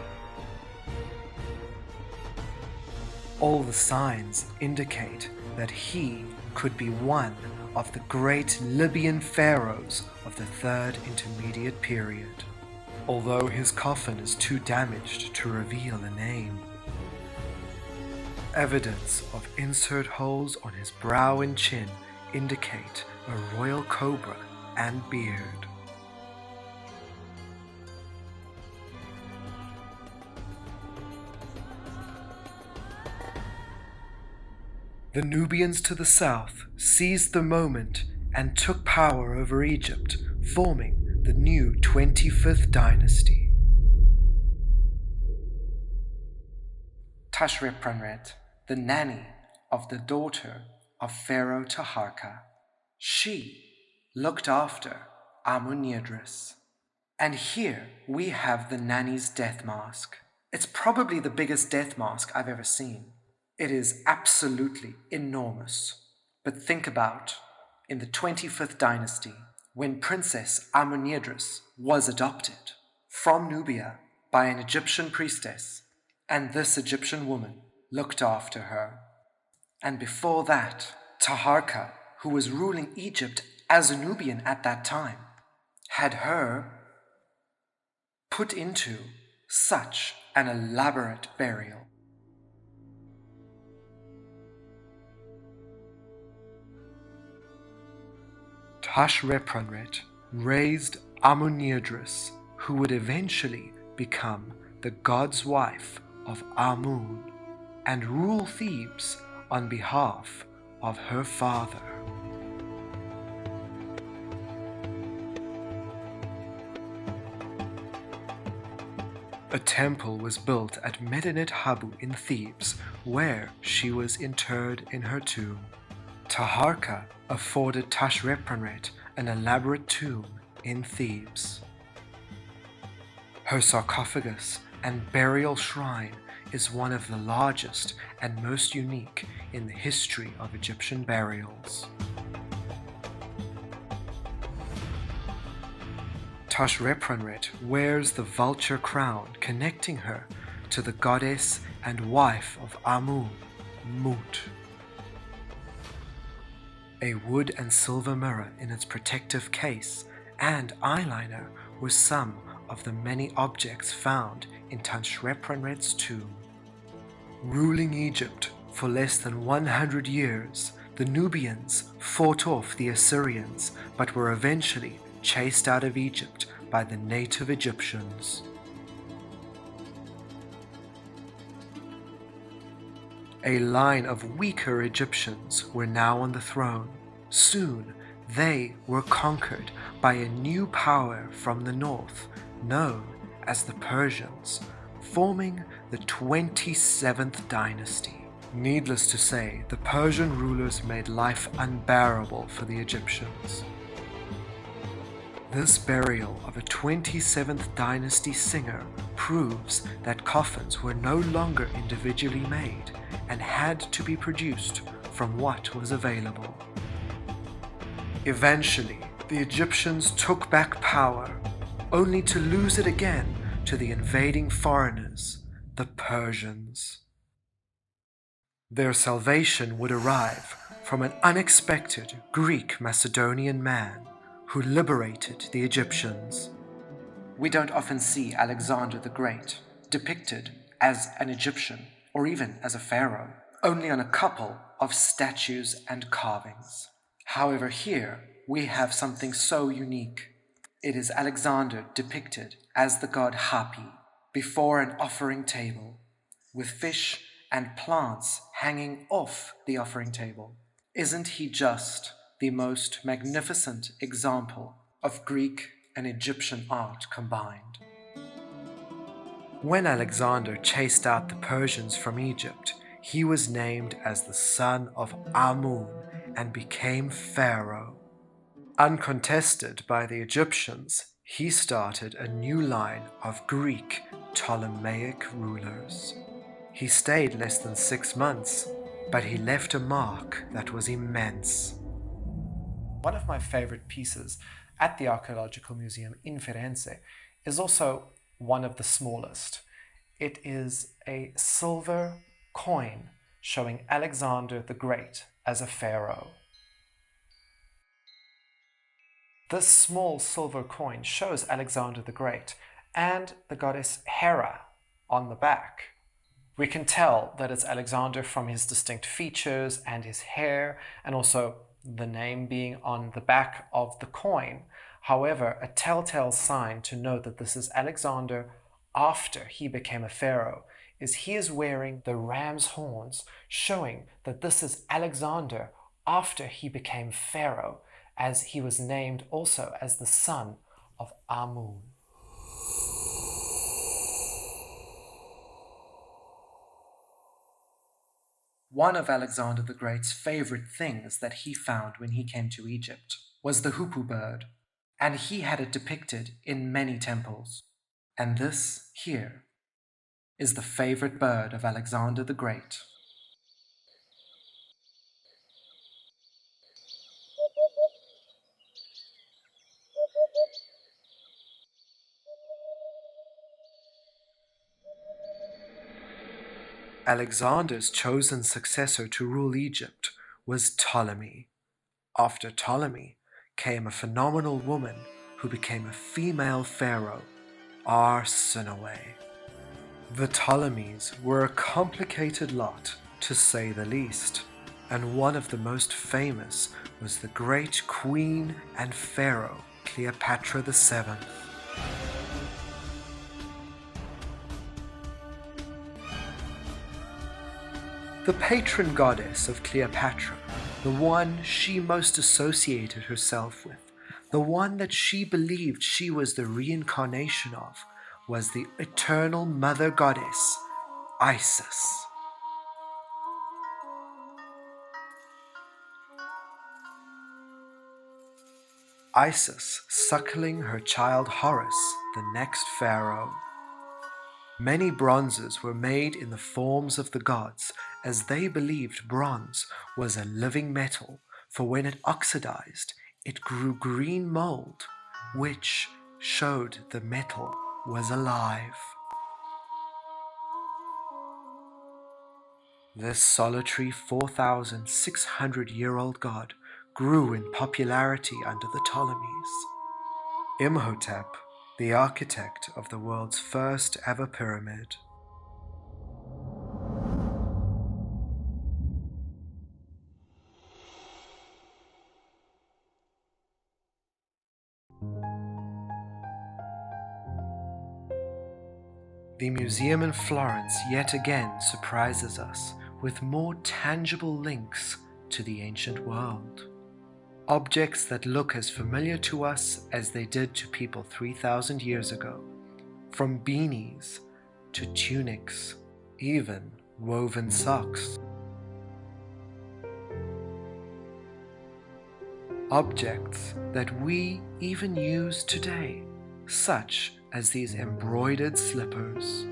All the signs indicate that he could be one of the great Libyan pharaohs of the third intermediate period, although his coffin is too damaged to reveal a name. Evidence of insert holes on his brow and chin indicate a royal cobra and beard. The Nubians to the south seized the moment and took power over Egypt, forming the new 25th dynasty. Tashrepanret, the nanny of the daughter of Pharaoh Taharka. She looked after Amun-Idris. And here we have the nanny's death mask. It's probably the biggest death mask I've ever seen. It is absolutely enormous. But think about, in the 25th dynasty, when Princess Amun-Idris was adopted from Nubia by an Egyptian priestess, and this Egyptian woman looked after her. And before that, Taharka, who was ruling Egypt as a Nubian at that time, had her put into such an elaborate burial. Tashrepanret raised Amuniadris, who would eventually become the god's wife of Amun and rule Thebes on behalf of her father. A temple was built at Medinet Habu in Thebes, where she was interred in her tomb. Taharka afforded Tashrepanret an elaborate tomb in Thebes. Her sarcophagus and burial shrine is one of the largest and most unique in the history of Egyptian burials. Tashrepanret wears the vulture crown connecting her to the goddess and wife of Amun, Mut. A wood and silver mirror in its protective case and eyeliner were some of the many objects found in Tashrepanret's tomb. Ruling Egypt for less than 100 years, the Nubians fought off the Assyrians but were eventually chased out of Egypt by the native Egyptians. A line of weaker Egyptians were now on the throne. Soon they were conquered by a new power from the north, known as the Persians, forming the 27th dynasty. Needless to say, the Persian rulers made life unbearable for the Egyptians. This burial of a 27th dynasty singer proves that coffins were no longer individually made and had to be produced from what was available. Eventually, the Egyptians took back power, only to lose it again to the invading foreigners, the Persians. Their salvation would arrive from an unexpected Greek Macedonian man who liberated the Egyptians. We don't often see Alexander the Great depicted as an Egyptian or even as a pharaoh, only on a couple of statues and carvings. However, here we have something so unique. It is Alexander depicted as the god Hapi before an offering table, with fish and plants hanging off the offering table. Isn't he just the most magnificent example of Greek and Egyptian art combined? When Alexander chased out the Persians from Egypt, he was named as the son of Amun and became pharaoh. Uncontested by the Egyptians, he started a new line of Greek Ptolemaic rulers. He stayed less than 6 months, but he left a mark that was immense. One of my favorite pieces at the Archaeological Museum in Firenze is also one of the smallest. It is a silver coin showing Alexander the Great as a pharaoh. This small silver coin shows Alexander the Great and the goddess Hera on the back. We can tell that it's Alexander from his distinct features and his hair, and also the name being on the back of the coin. However, a telltale sign to know that this is Alexander after he became a pharaoh is he is wearing the ram's horns, showing that this is Alexander after he became pharaoh, as he was named also as the son of Amun. One of Alexander the Great's favorite things that he found when he came to Egypt was the hoopoe bird, and he had it depicted in many temples. And this here is the favorite bird of Alexander the Great. Alexander's chosen successor to rule Egypt was Ptolemy. After Ptolemy came a phenomenal woman who became a female pharaoh, Arsinoe. The Ptolemies were a complicated lot, to say the least, and one of the most famous was the great queen and pharaoh Cleopatra VII. The patron goddess of Cleopatra, the one she most associated herself with, the one that she believed she was the reincarnation of, was the eternal mother goddess, Isis. Isis suckling her child Horus, the next pharaoh. Many bronzes were made in the forms of the gods, as they believed bronze was a living metal, for when it oxidized, it grew green mold, which showed the metal was alive. This solitary 4,600-year-old god grew in popularity under the Ptolemies. Imhotep, the architect of the world's first ever pyramid. The museum in Florence yet again surprises us with more tangible links to the ancient world. Objects that look as familiar to us as they did to people 3,000 years ago, from beanies to tunics, even woven socks. Objects that we even use today, such as these embroidered slippers.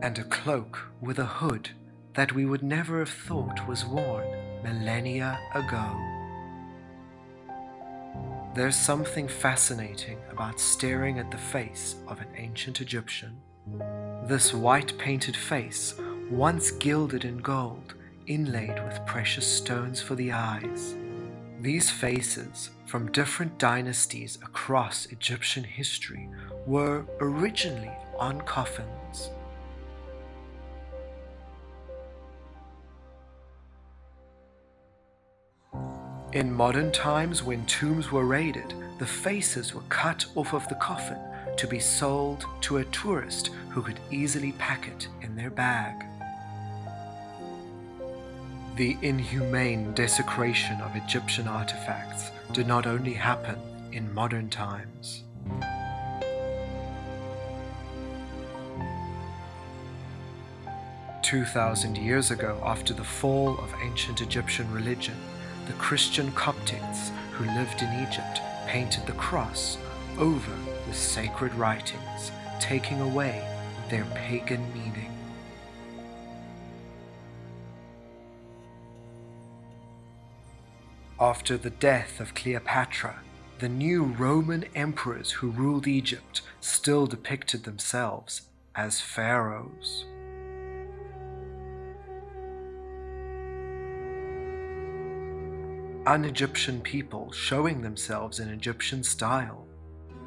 And a cloak with a hood that we would never have thought was worn millennia ago. There's something fascinating about staring at the face of an ancient Egyptian. This white painted face, once gilded in gold, inlaid with precious stones for the eyes. These faces from different dynasties across Egyptian history were originally on coffins. In modern times, when tombs were raided, the faces were cut off of the coffin to be sold to a tourist who could easily pack it in their bag. The inhumane desecration of Egyptian artifacts did not only happen in modern times. "2,000 years ago, after the fall of ancient Egyptian religion, the Christian Coptics who lived in Egypt painted the cross over the sacred writings, taking away their pagan meaning. After the death of Cleopatra, the new Roman emperors who ruled Egypt still depicted themselves as pharaohs. Un-Egyptian people showing themselves in Egyptian style.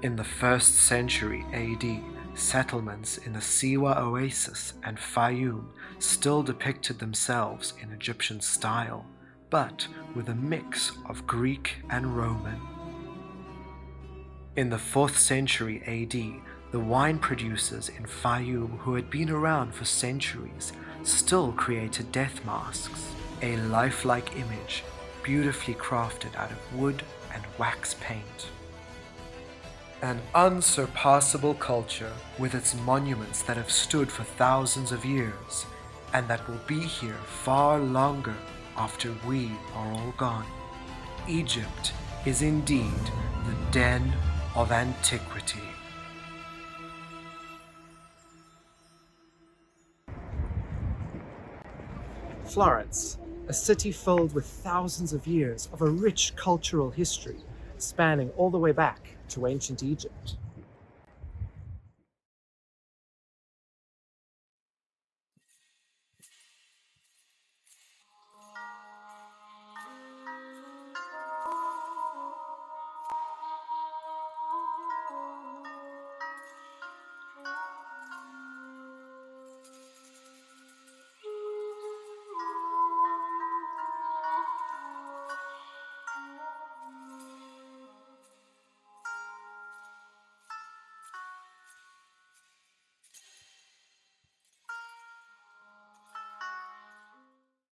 In the 1st century AD, settlements in the Siwa Oasis and Fayum still depicted themselves in Egyptian style, but with a mix of Greek and Roman. In the 4th century AD, the wine producers in Fayum, who had been around for centuries, still created death masks, a lifelike image beautifully crafted out of wood and wax paint. An unsurpassable culture with its monuments that have stood for thousands of years and that will be here far longer after we are all gone. Egypt is indeed the den of antiquity. Florence, a city filled with thousands of years of a rich cultural history spanning all the way back to ancient Egypt.